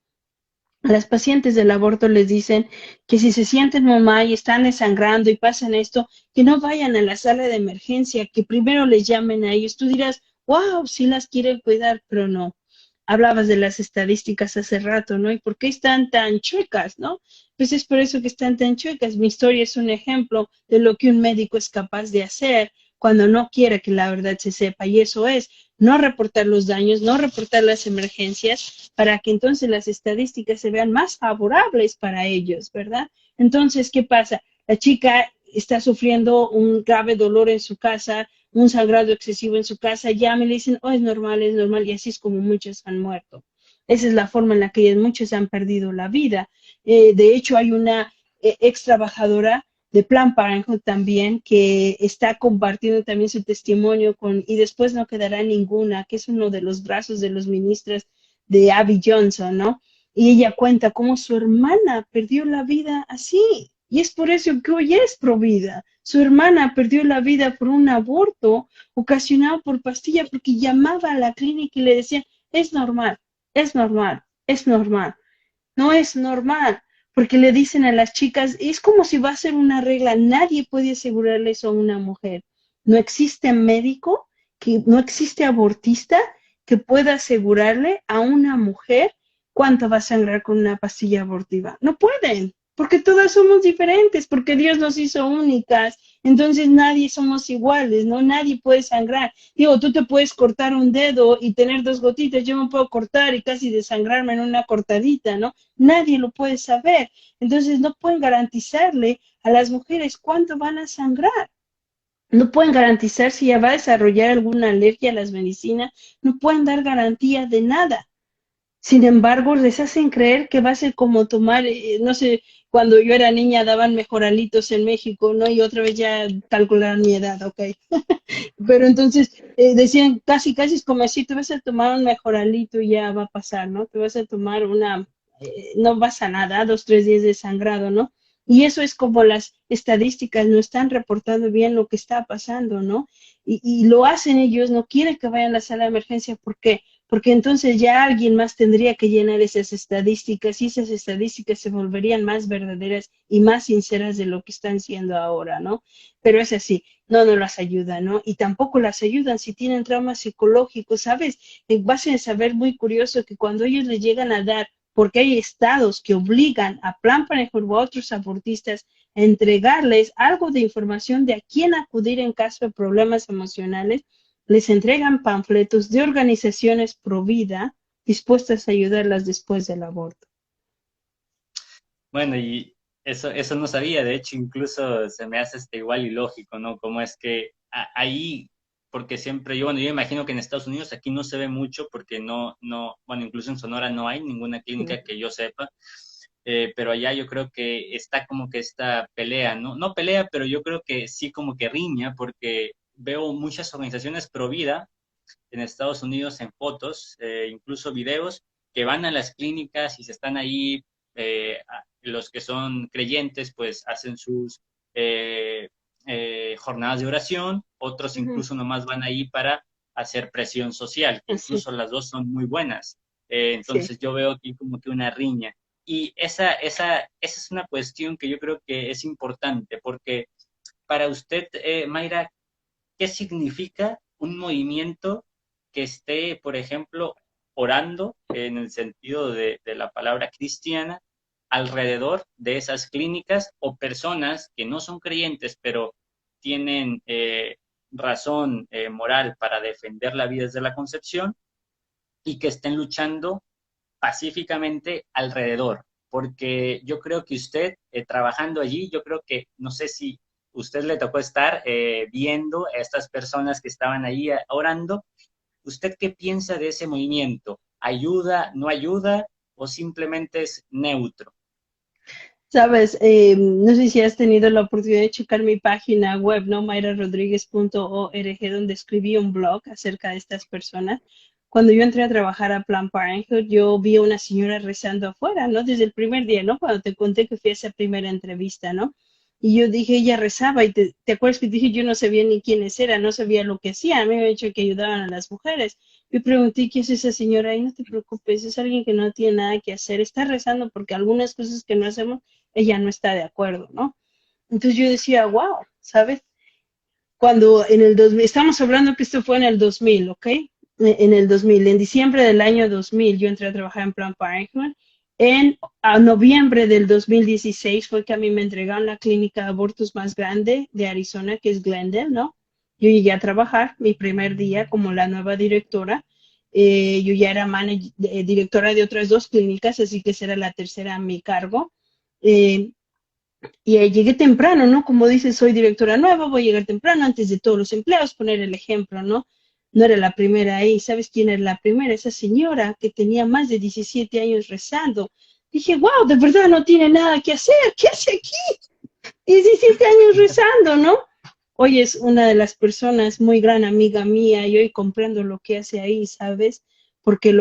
A las pacientes del aborto les dicen que si se sienten mamá y están desangrando y pasan esto, que no vayan a la sala de emergencia, que primero les llamen a ellos. Tú dirás, wow, sí las quieren cuidar, pero no. Hablabas de las estadísticas hace rato, ¿no? ¿Y por qué están tan chuecas, no? Pues es por eso que están tan chuecas. Mi historia es un ejemplo de lo que un médico es capaz de hacer cuando no quiere que la verdad se sepa, y eso es no reportar los daños, no reportar las emergencias, para que entonces las estadísticas se vean más favorables para ellos, ¿verdad? Entonces, ¿qué pasa? La chica está sufriendo un grave dolor en su casa, un sangrado excesivo en su casa, llama y le dicen, oh, es normal, y así es como muchos han muerto. Esa es la forma en la que muchos han perdido la vida. De hecho, hay una ex trabajadora de Planned Parenthood también, que está compartiendo también su testimonio con, y después no quedará ninguna, que es uno de los brazos de los ministros de Abby Johnson, ¿no? Y ella cuenta cómo su hermana perdió la vida así, Y es por eso que hoy es provida. Su hermana perdió la vida por un aborto ocasionado por pastilla porque llamaba a la clínica y le decían, es normal, es normal, es normal. No es normal, porque le dicen a las chicas, es como si va a ser una regla, nadie puede asegurarle eso a una mujer. No existe médico, no existe abortista que pueda asegurarle a una mujer cuánto va a sangrar con una pastilla abortiva. No pueden, porque todas somos diferentes, porque Dios nos hizo únicas, entonces nadie somos iguales, ¿no? Nadie puede sangrar. Digo, tú te puedes cortar un dedo y tener 2 gotitas, yo me puedo cortar y casi desangrarme en una cortadita, ¿no? Nadie lo puede saber. Entonces no pueden garantizarle a las mujeres cuánto van a sangrar. No pueden garantizar si ya va a desarrollar alguna alergia a las medicinas. No pueden dar garantía de nada. Sin embargo, les hacen creer que va a ser como tomar, no sé, cuando yo era niña daban mejoralitos en México, ¿no? Y otra vez ya calcularon mi edad, ok. Pero entonces decían, casi, casi es como si te vas a tomar un mejoralito y ya va a pasar, ¿no? Te vas a tomar no pasa nada, 2, 3 días de sangrado, ¿no? Y eso es como las estadísticas no están reportando bien lo que está pasando, ¿no? Y lo hacen ellos, no quieren que vayan a la sala de emergencia, ¿por qué? Porque entonces ya alguien más tendría que llenar esas estadísticas y esas estadísticas se volverían más verdaderas y más sinceras de lo que están siendo ahora, ¿no? Pero es así, no las ayudan, ¿no? Y tampoco las ayudan si tienen traumas psicológicos, ¿sabes? Vas a saber muy curioso que cuando ellos les llegan a dar, porque hay estados que obligan a Planned Parenthood o a otros abortistas a entregarles algo de información de a quién acudir en caso de problemas emocionales, les entregan panfletos de organizaciones pro vida dispuestas a ayudarlas después del aborto. Bueno, y eso no sabía, de hecho, incluso se me hace igual ilógico, ¿no? Como es que ahí, porque siempre yo, bueno, yo imagino que en Estados Unidos aquí no se ve mucho porque bueno, incluso en Sonora no hay ninguna clínica que yo sepa, pero allá yo creo que está como que esta pelea, ¿no? No pelea, pero yo creo que sí como que riña, porque veo muchas organizaciones pro vida en Estados Unidos en fotos, incluso videos, que van a las clínicas y se están ahí, los que son creyentes, pues hacen sus jornadas de oración, otros incluso nomás van ahí para hacer presión social, que Así, incluso las dos son muy buenas. sí. Entonces yo veo aquí como que una riña. Y esa es una cuestión que yo creo que es importante, porque para usted, Mayra, ¿qué significa un movimiento que esté, por ejemplo, orando en el sentido de la palabra cristiana alrededor de esas clínicas o personas que no son creyentes, pero tienen razón moral para defender la vida desde la concepción y que estén luchando pacíficamente alrededor? Porque yo creo que usted, trabajando allí, yo creo que, no sé si usted le tocó estar viendo a estas personas que estaban ahí orando. ¿Usted qué piensa de ese movimiento? ¿Ayuda, no ayuda o simplemente es neutro? Sabes, no sé si has tenido la oportunidad de checar mi página web, ¿no? mayrarodriguez.org, donde escribí un blog acerca de estas personas. Cuando yo entré a trabajar a Planned Parenthood, yo vi a una señora rezando afuera, ¿no? Desde el primer día, ¿no? Cuando te conté que fui a esa primera entrevista, ¿no? Y yo dije, ella rezaba, y te acuerdas que dije, yo no sabía ni quiénes eran, no sabía lo que hacía, a mí me había dicho que ayudaban a las mujeres. Yo pregunté, ¿qué es esa señora? Y no te preocupes, es alguien que no tiene nada que hacer, está rezando porque algunas cosas que no hacemos ella no está de acuerdo, ¿no? Entonces yo decía, wow, ¿sabes? Cuando en el 2000, estamos hablando que esto fue en el 2000, ¿ok? En el 2000, en diciembre del año 2000, yo entré a trabajar en Planned Parenthood. A noviembre del 2016 fue que a mí me entregaron la clínica de abortos más grande de Arizona, que es Glendale, ¿no? Yo llegué a trabajar mi primer día como la nueva directora. Yo ya era directora de otras 2 clínicas, así que esa era la tercera a mi cargo. Eh, y llegué temprano, ¿no? Como dices, soy directora nueva, voy a llegar temprano antes de todos los empleados, poner el ejemplo, ¿no? No era la primera ahí. ¿Sabes quién era la primera? Esa señora que tenía más de 17 años rezando. Dije, wow, de verdad no tiene nada que hacer. ¿Qué hace aquí? 17 años rezando, ¿no? Hoy es una de las personas muy gran amiga mía y hoy comprendo lo que hace ahí, ¿sabes? Porque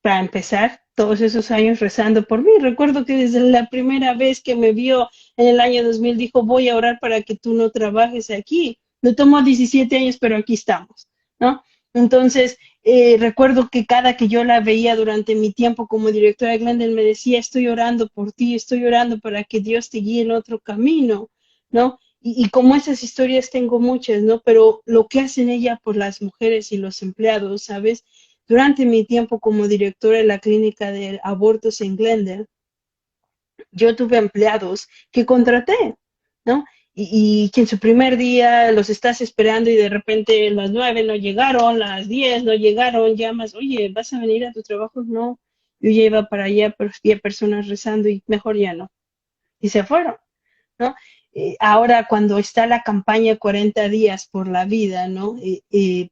para empezar, todos esos años rezando por mí. Recuerdo que desde la primera vez que me vio en el año 2000 dijo, voy a orar para que tú no trabajes aquí. Me tomó 17 años, pero aquí estamos, ¿no? Entonces, recuerdo que cada que yo la veía durante mi tiempo como directora de Glendale me decía, estoy orando por ti, estoy orando para que Dios te guíe en otro camino, ¿no? Y como esas historias tengo muchas, ¿no? Pero lo que hacen ella por las mujeres y los empleados, ¿sabes? Durante mi tiempo como directora de la clínica de abortos en Glendale, yo tuve empleados que contraté, ¿no? Y que en su primer día los estás esperando y de repente las 9 no llegaron, las 10 no llegaron, llamas, oye, ¿vas a venir a tu trabajo? No, yo ya iba para allá, pero había personas rezando y mejor ya no. Y se fueron, ¿no? Ahora cuando está la campaña 40 días por la vida, ¿no?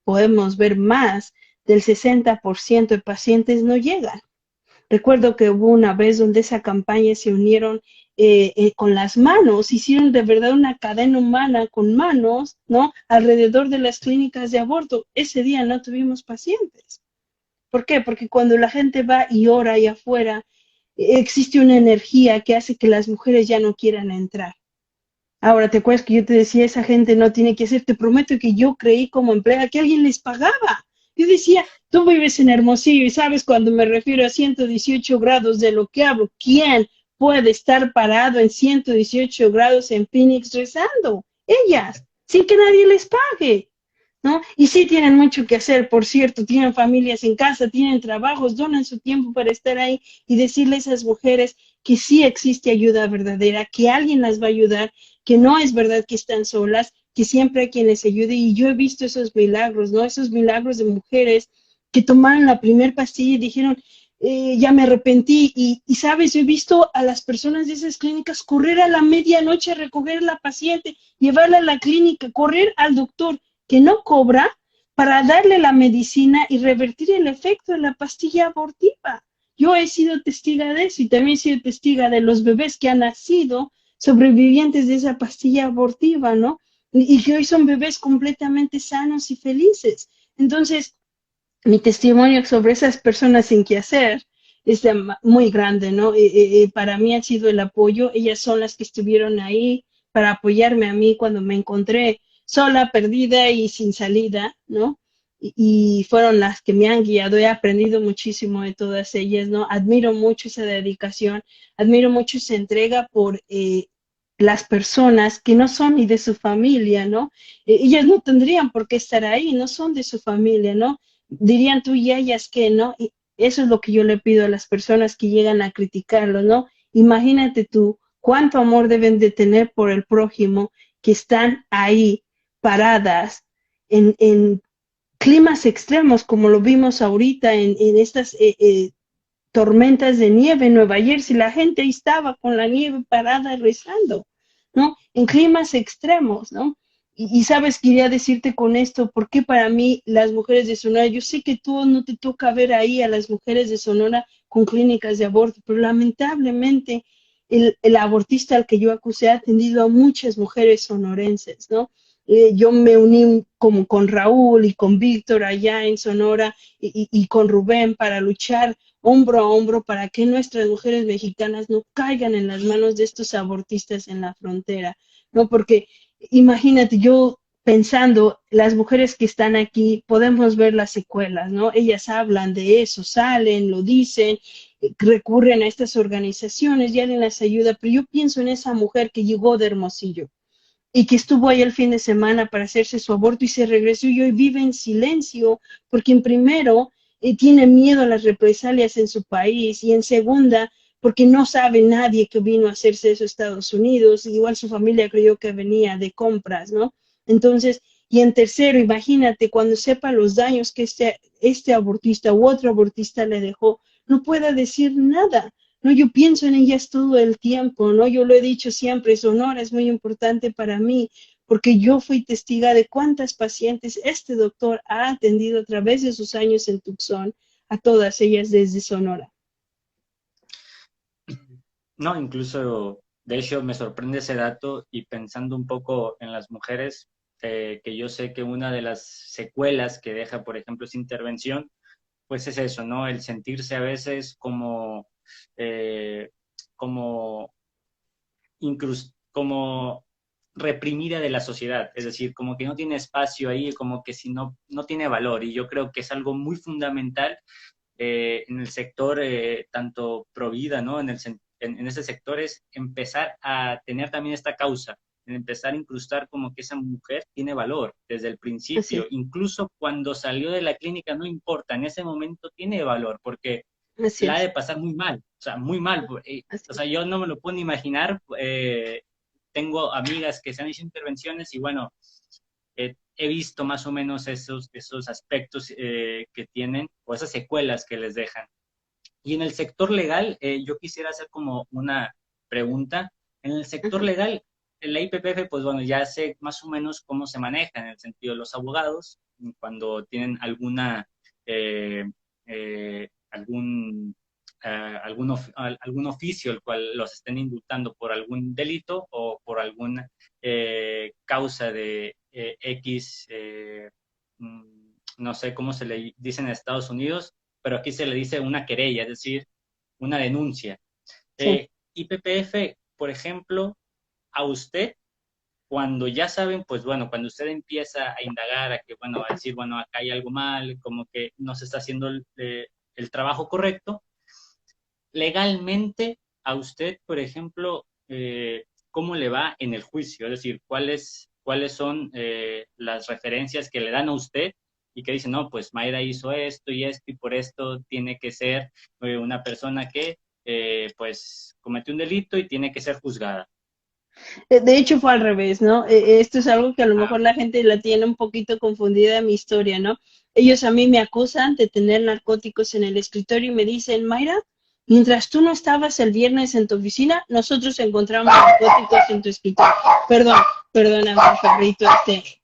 Podemos ver más del 60% de pacientes no llegan. Recuerdo que hubo una vez donde esa campaña se unieron con las manos, hicieron de verdad una cadena humana con manos, ¿no? Alrededor de las clínicas de aborto. Ese día no tuvimos pacientes. ¿Por qué? Porque cuando la gente va y ora ahí afuera, existe una energía que hace que las mujeres ya no quieran entrar. Ahora, ¿te acuerdas que yo te decía, esa gente no tiene que hacer? Te prometo que yo creí como empleada que alguien les pagaba. Yo decía, tú vives en Hermosillo y sabes cuando me refiero a 118 grados de lo que hablo, ¿quién puede estar parado en 118 grados en Phoenix rezando? Ellas, sin que nadie les pague, ¿no? Y sí tienen mucho que hacer, por cierto, tienen familias en casa, tienen trabajos, donan su tiempo para estar ahí y decirle a esas mujeres que sí existe ayuda verdadera, que alguien las va a ayudar, que no es verdad que están solas, que siempre hay quien les ayude. Y yo he visto esos milagros, ¿no? Esos milagros de mujeres que tomaron la primer pastilla y dijeron, ya me arrepentí. Sabes, yo he visto a las personas de esas clínicas correr a la medianoche a recoger a la paciente, llevarla a la clínica, correr al doctor que no cobra para darle la medicina y revertir el efecto de la pastilla abortiva. Yo he sido testiga de eso y también he sido testiga de los bebés que han nacido sobrevivientes de esa pastilla abortiva, ¿no? Y que hoy son bebés completamente sanos y felices. Entonces, mi testimonio sobre esas personas sin qué hacer es muy grande, ¿no? Para mí ha sido el apoyo, ellas son las que estuvieron ahí para apoyarme a mí cuando me encontré sola, perdida y sin salida, ¿no? Y fueron las que me han guiado, he aprendido muchísimo de todas ellas, ¿no? Admiro mucho esa dedicación, admiro mucho esa entrega por las personas que no son ni de su familia, ¿no? Ellas no tendrían por qué estar ahí, no son de su familia, ¿no? Dirían tú y ellas que, ¿no? Y eso es lo que yo le pido a las personas que llegan a criticarlo, ¿no? Imagínate tú cuánto amor deben de tener por el prójimo que están ahí paradas en climas extremos, como lo vimos ahorita en estas tormentas de nieve en Nueva Jersey, la gente ahí estaba con la nieve parada rezando, ¿no? En climas extremos, ¿no? Sabes, quería decirte con esto, porque para mí las mujeres de Sonora, yo sé que tú no te toca ver ahí a las mujeres de Sonora con clínicas de aborto, pero lamentablemente el abortista al que yo acusé ha atendido a muchas mujeres sonorenses, ¿no? Yo me uní como con Raúl y con Víctor allá en Sonora y con Rubén para luchar hombro a hombro para que nuestras mujeres mexicanas no caigan en las manos de estos abortistas en la frontera, ¿no? Porque imagínate, yo pensando, las mujeres que están aquí, podemos ver las secuelas, ¿no? Ellas hablan de eso, salen, lo dicen, recurren a estas organizaciones y alguien las ayuda, pero yo pienso en esa mujer que llegó de Hermosillo y que estuvo ahí el fin de semana para hacerse su aborto y se regresó y hoy vive en silencio, porque en primero tiene miedo a las represalias en su país y en segunda porque no sabe nadie que vino a hacerse eso a Estados Unidos, igual su familia creyó que venía de compras, ¿no? Entonces, y en tercero, imagínate, cuando sepa los daños que este abortista u otro abortista le dejó, no pueda decir nada, ¿no? Yo pienso en ellas todo el tiempo, ¿no? Yo lo he dicho siempre, Sonora es muy importante para mí, porque yo fui testiga de cuántas pacientes este doctor ha atendido a través de sus años en Tucson, a todas ellas desde Sonora. No, incluso, de hecho, me sorprende ese dato y pensando un poco en las mujeres, que yo sé que una de las secuelas que deja, por ejemplo, esa intervención pues es eso, ¿no? El sentirse a veces como como reprimida de la sociedad, es decir, como que no tiene espacio ahí, como que si no tiene valor, y yo creo que es algo muy fundamental en el sector tanto pro vida, ¿no? En ese sector es empezar a tener también esta causa, en empezar a incrustar como que esa mujer tiene valor desde el Así principio, es, incluso cuando salió de la clínica, no importa, en ese momento tiene valor, porque así la ha de es, pasar muy mal, o sea, muy mal. así O sea, es. yo no me lo puedo ni imaginar. Tengo amigas que se han hecho intervenciones y bueno, he visto más o menos esos aspectos que tienen o esas secuelas que les dejan. Y en el sector legal, yo quisiera hacer como una pregunta. En el sector Ujú. legal, en la IPPF, pues bueno, ya sé más o menos cómo se maneja en el sentido de los abogados, cuando tienen eh, algún, algún oficio el cual los estén indultando por algún delito o por alguna causa de X, no sé cómo se le dice en Estados Unidos, pero aquí se le dice una querella, es decir, una denuncia. Sí. IPPF, por ejemplo, a usted, cuando ya saben, pues bueno, cuando usted empieza a indagar, a que, bueno, a decir, bueno, acá hay algo mal, como que no se está haciendo el trabajo correcto, legalmente a usted, por ejemplo, ¿cómo le va en el juicio? Es decir, cuáles son las referencias que le dan a usted y que dicen, no, pues Mayra hizo esto y por esto tiene que ser una persona que, pues, cometió un delito y tiene que ser juzgada. De hecho fue al revés, ¿no? Esto es algo que a lo Ah, mejor la gente la tiene un poquito confundida en mi historia, ¿no? Ellos a mí me acusan de tener narcóticos en el escritorio y me dicen, Mayra, mientras tú no estabas el viernes en tu oficina, nosotros encontramos narcóticos en tu escritorio. Perdón, perdóname, perrito,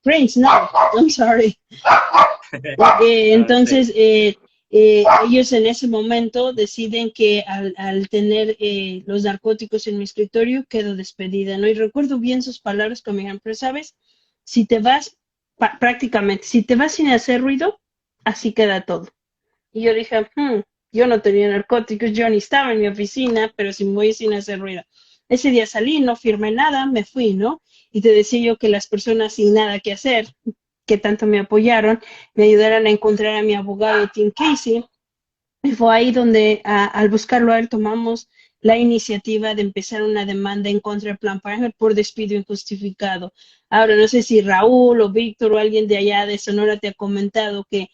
Prince, no, I'm sorry. no, está bien. Entonces, ellos en ese momento deciden que al tener los narcóticos en mi escritorio, quedo despedida, ¿no? Y recuerdo bien sus palabras que me dijeron, pero sabes, si te vas, prácticamente, si te vas sin hacer ruido, así queda todo. Y yo dije, yo no tenía narcóticos, yo ni estaba en mi oficina, pero si me voy sin hacer ruido. Ese día salí, no firmé nada, me fui, ¿no? Y te decía yo que las personas sin nada que hacer, que tanto me apoyaron, me ayudaron a encontrar a mi abogado Tim Casey. Y fue ahí donde al buscarlo a él tomamos la iniciativa de empezar una demanda en contra del Plan Parenthood por despido injustificado. Ahora, no sé si Raúl o Víctor o alguien de allá de Sonora te ha comentado que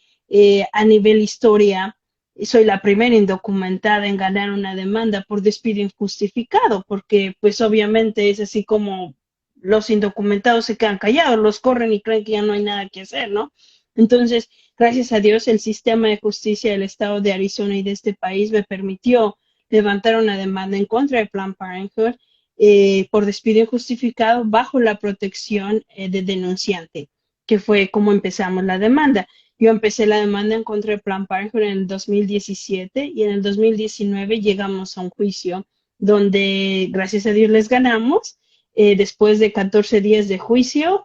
a nivel historia soy la primera indocumentada en ganar una demanda por despido injustificado, porque pues obviamente es así como los indocumentados se quedan callados, los corren y creen que ya no hay nada que hacer, ¿no? Entonces, gracias a Dios, el sistema de justicia del estado de Arizona y de este país me permitió levantar una demanda en contra de Planned Parenthood por despido injustificado bajo la protección de denunciante, que fue como empezamos la demanda. Yo empecé la demanda en contra de Planned Parenthood en el 2017 y en el 2019 llegamos a un juicio donde, gracias a Dios, les ganamos después de 14 días de juicio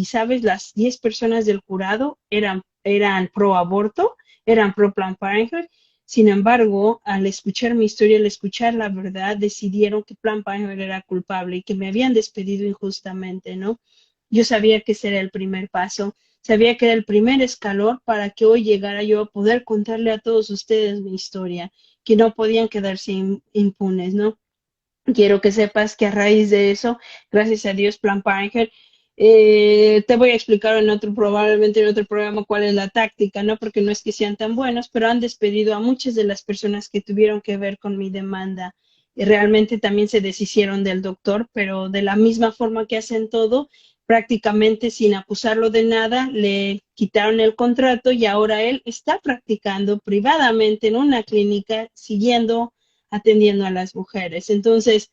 sabes, las 10 personas del jurado eran pro aborto, eran pro Planned Parenthood. Sin embargo, al escuchar mi historia, al escuchar la verdad, decidieron que Planned Parenthood era culpable y que me habían despedido injustamente, ¿no? Yo sabía que ese era el primer paso, sabía que era el primer escalón para que hoy llegara yo a poder contarle a todos ustedes mi historia, que no podían quedarse impunes, ¿no? Quiero que sepas que a raíz de eso, gracias a Dios, Plan Parenthood, te voy a explicar en otro, probablemente en otro programa cuál es la táctica, ¿no? Porque no es que sean tan buenos, pero han despedido a muchas de las personas que tuvieron que ver con mi demanda. Y realmente también se deshicieron del doctor, pero de la misma forma que hacen todo, prácticamente sin acusarlo de nada, le quitaron el contrato y ahora él está practicando privadamente en una clínica, siguiendo atendiendo a las mujeres. Entonces,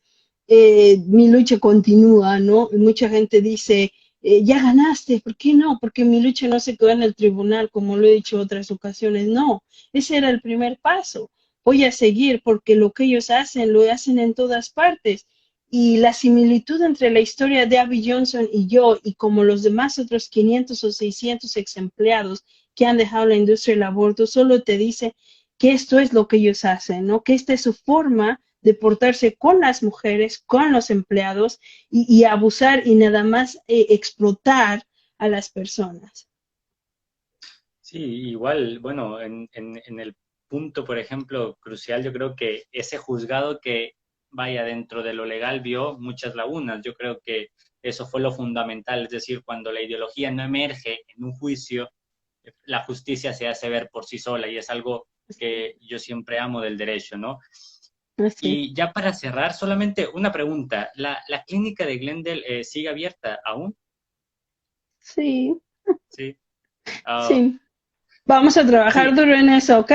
mi lucha continúa, ¿no? Y mucha gente dice, ya ganaste, ¿por qué no? Porque mi lucha no se quedó en el tribunal, como lo he dicho en otras ocasiones. No, ese era el primer paso. Voy a seguir porque lo que ellos hacen, lo hacen en todas partes. Y la similitud entre la historia de Abby Johnson y yo, y como los demás otros 500 o 600 ex empleados que han dejado la industria del aborto, solo te dice que esto es lo que ellos hacen, ¿no? Que esta es su forma de portarse con las mujeres, con los empleados y abusar y nada más explotar a las personas. Sí, igual, bueno, en el punto, por ejemplo, crucial, yo creo que ese juzgado que vaya dentro de lo legal vio muchas lagunas. Yo creo que eso fue lo fundamental, es decir, cuando la ideología no emerge en un juicio, la justicia se hace ver por sí sola y es algo que yo siempre amo del derecho, ¿no? Así. Y ya para cerrar, solamente una pregunta. ¿La clínica de Glendale sigue abierta aún? Sí, Sí. Ah, sí. Vamos a trabajar sí, duro en eso, ¿ok?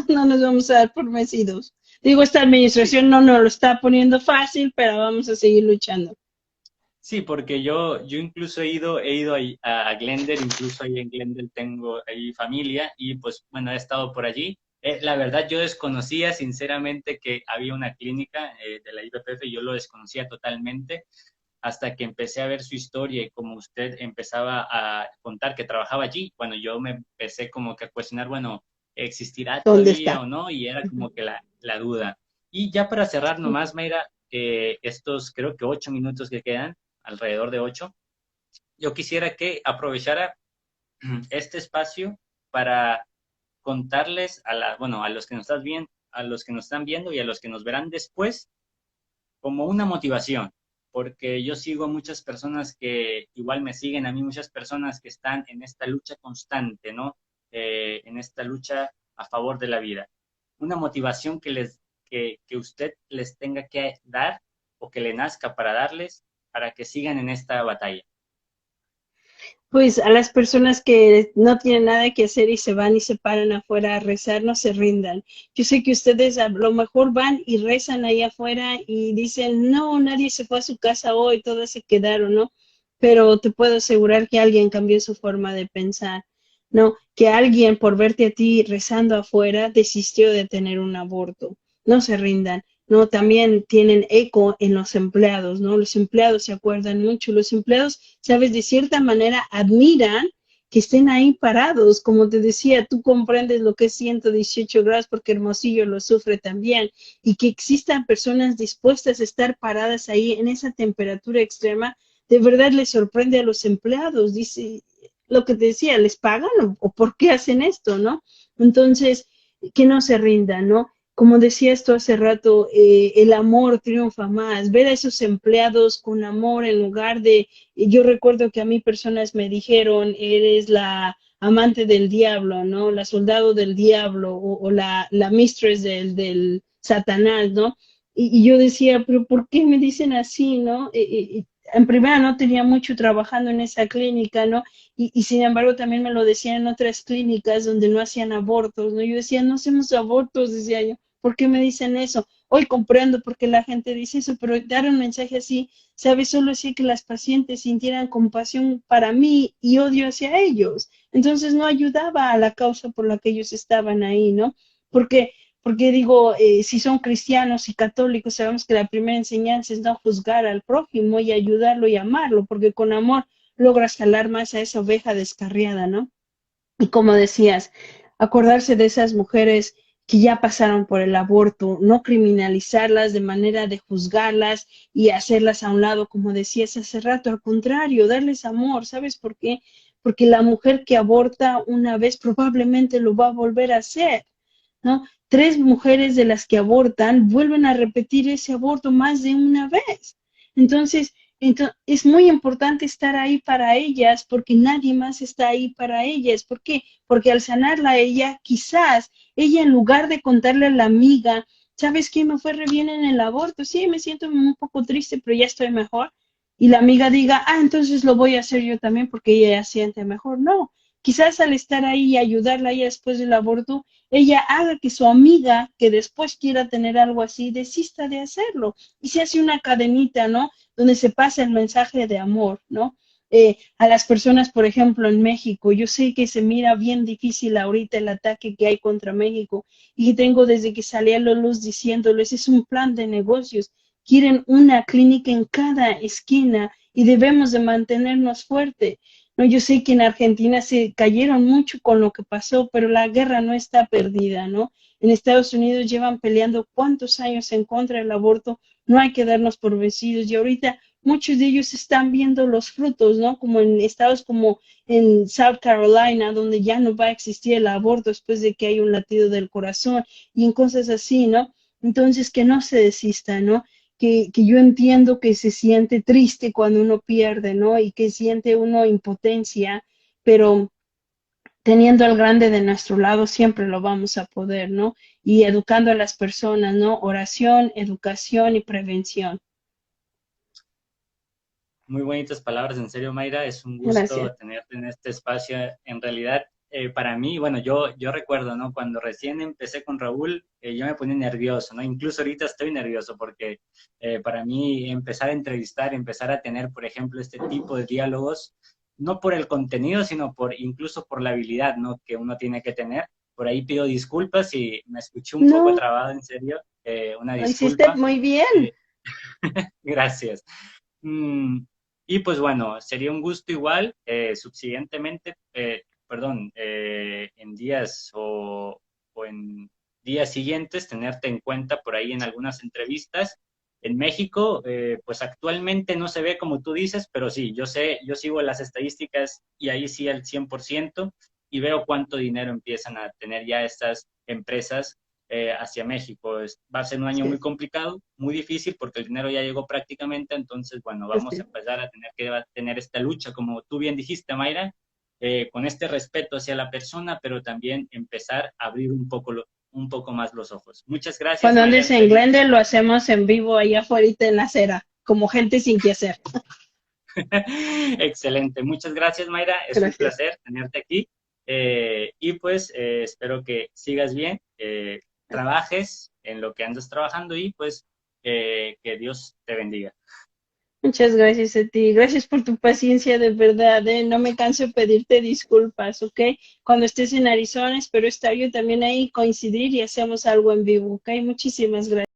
No nos vamos a dar por vencidos. Digo, esta sí, administración no nos lo está poniendo fácil, pero vamos a seguir luchando. sí, porque yo incluso he ido ahí a Glendale, incluso ahí en Glendale tengo ahí familia y pues bueno, he estado por allí. La verdad yo desconocía sinceramente que había una clínica de la IPPF, yo lo desconocía totalmente hasta que empecé a ver su historia y como usted empezaba a contar que trabajaba allí, bueno, yo me empecé como que a cuestionar, bueno, ¿existirá ¿Dónde todavía está? o no? Y era como que la duda. Y ya para cerrar Sí. nomás, Mayra, estos creo que 8 minutos que quedan, alrededor de 8, yo quisiera que aprovechara este espacio para contarles bueno, a los que nos están viendo, a los que nos están viendo y a los que nos verán después, como una motivación, porque yo sigo a muchas personas que igual me siguen, a mí muchas personas que están en esta lucha constante, ¿no? En esta lucha a favor de la vida. Una motivación que usted les tenga que dar o que le nazca para darles para que sigan en esta batalla. Pues a las personas que no tienen nada que hacer y se van y se paran afuera a rezar, no se rindan. Yo sé que ustedes a lo mejor van y rezan ahí afuera y dicen, no, nadie se fue a su casa hoy, todos se quedaron, ¿no? Pero te puedo asegurar que alguien cambió su forma de pensar, ¿no? Que alguien por verte a ti rezando afuera desistió de tener un aborto. No se rindan. ¿No? También tienen eco en los empleados, ¿no? Los empleados se acuerdan mucho, los empleados, sabes, de cierta manera admiran que estén ahí parados, como te decía, tú comprendes lo que es 118 grados porque Hermosillo lo sufre también, y que existan personas dispuestas a estar paradas ahí en esa temperatura extrema, de verdad les sorprende a los empleados, dice, lo que te decía, ¿les pagan o por qué hacen esto, no? Entonces, que no se rindan, ¿no? Como decía esto hace rato, el amor triunfa más, ver a esos empleados con amor en lugar de, yo recuerdo que a mí personas me dijeron, eres la amante del diablo, ¿no? La soldado del diablo o la mistress del Satanás, ¿no? Y yo decía, pero ¿por qué me dicen así, no? En primera no tenía mucho trabajando en esa clínica, ¿no? Y sin embargo también me lo decían en otras clínicas donde no hacían abortos, ¿no? Yo decía, no hacemos abortos, decía yo, ¿por qué me dicen eso? Hoy comprendo por qué la gente dice eso, pero dar un mensaje así, ¿sabes? Solo hacía que las pacientes sintieran compasión para mí y odio hacia ellos. Entonces no ayudaba a la causa por la que ellos estaban ahí, ¿no? Porque porque digo, si son cristianos y católicos, sabemos que la primera enseñanza es no juzgar al prójimo y ayudarlo y amarlo, porque con amor logras jalar más a esa oveja descarriada, ¿no? Y como decías, acordarse de esas mujeres que ya pasaron por el aborto, no criminalizarlas de manera de juzgarlas y hacerlas a un lado, como decías hace rato, al contrario, darles amor, ¿sabes por qué? Porque la mujer que aborta una vez probablemente lo va a volver a hacer, ¿no? Tres mujeres de las que abortan vuelven a repetir ese aborto más de una vez. Entonces, es muy importante estar ahí para ellas porque nadie más está ahí para ellas. ¿Por qué? Porque al sanarla a ella, quizás ella en lugar de contarle a la amiga, ¿sabes qué? Me fue re bien en el aborto. Sí, me siento un poco triste, pero ya estoy mejor. Y la amiga diga, ah, entonces lo voy a hacer yo también porque ella ya siente mejor. No, quizás al estar ahí y ayudarla a ella después del aborto, ella haga que su amiga que después quiera tener algo así desista de hacerlo y se hace una cadenita, ¿no? Donde se pasa el mensaje de amor, ¿no? A las personas, por ejemplo, en México, yo sé que se mira bien difícil ahorita el ataque que hay contra México y tengo desde que salí a la luz diciéndoles, es un plan de negocios, quieren una clínica en cada esquina y debemos de mantenernos fuertes. No, yo sé que en Argentina se cayeron mucho con lo que pasó, pero la guerra no está perdida, ¿no? En Estados Unidos llevan peleando cuántos años en contra del aborto, no hay que darnos por vencidos y ahorita muchos de ellos están viendo los frutos, ¿no? Como en estados como en South Carolina, donde ya no va a existir el aborto después de que hay un latido del corazón y en cosas así, ¿no? Entonces, que no se desista, ¿no? Que yo entiendo que se siente triste cuando uno pierde, ¿no? Y que siente uno impotencia, pero teniendo al grande de nuestro lado siempre lo vamos a poder, ¿no? Y educando a las personas, ¿no? Oración, educación y prevención. Muy bonitas palabras, en serio, Mayra. Es un Gracias. gusto tenerte en este espacio. En realidad, para mí, bueno, yo recuerdo, ¿no? Cuando recién empecé con Raúl, yo me ponía nervioso, ¿no? Incluso ahorita estoy nervioso porque para mí empezar a entrevistar, empezar a tener, por ejemplo, este tipo de diálogos, no por el contenido, sino por incluso por la habilidad, ¿no? Que uno tiene que tener. Por ahí pido disculpas si me escuché un poco No, trabado, en serio. Una lo hiciste disculpa. muy bien. Eh, Gracias. Mm, y pues bueno, sería un gusto igual, subsiguientemente, perdón, en días o en días siguientes, tenerte en cuenta por ahí en algunas entrevistas. En México, pues actualmente no se ve como tú dices, pero sí, yo sé, yo sigo las estadísticas y ahí sí al 100% y veo cuánto dinero empiezan a tener ya estas empresas hacia México. Va a ser un año Sí, muy complicado, muy difícil, porque el dinero ya llegó prácticamente, entonces, bueno, vamos a sí. empezar a tener que tener esta lucha, como tú bien dijiste, Mayra, con este respeto hacia la persona, pero también empezar a abrir un poco más los ojos. Muchas gracias, Cuando Mayra, andes en en serio. Glendale lo hacemos en vivo allá afuera en la acera, como gente sin que hacer. Excelente, muchas gracias, Mayra, es un Gracias. placer tenerte aquí y pues espero que sigas bien, trabajes en lo que andas trabajando y pues que Dios te bendiga. Muchas gracias a ti. Gracias por tu paciencia, de verdad, ¿eh? No me canso de pedirte disculpas, ¿ok? Cuando estés en Arizona, espero estar yo también ahí, coincidir y hacemos algo en vivo, ¿ok? Muchísimas gracias.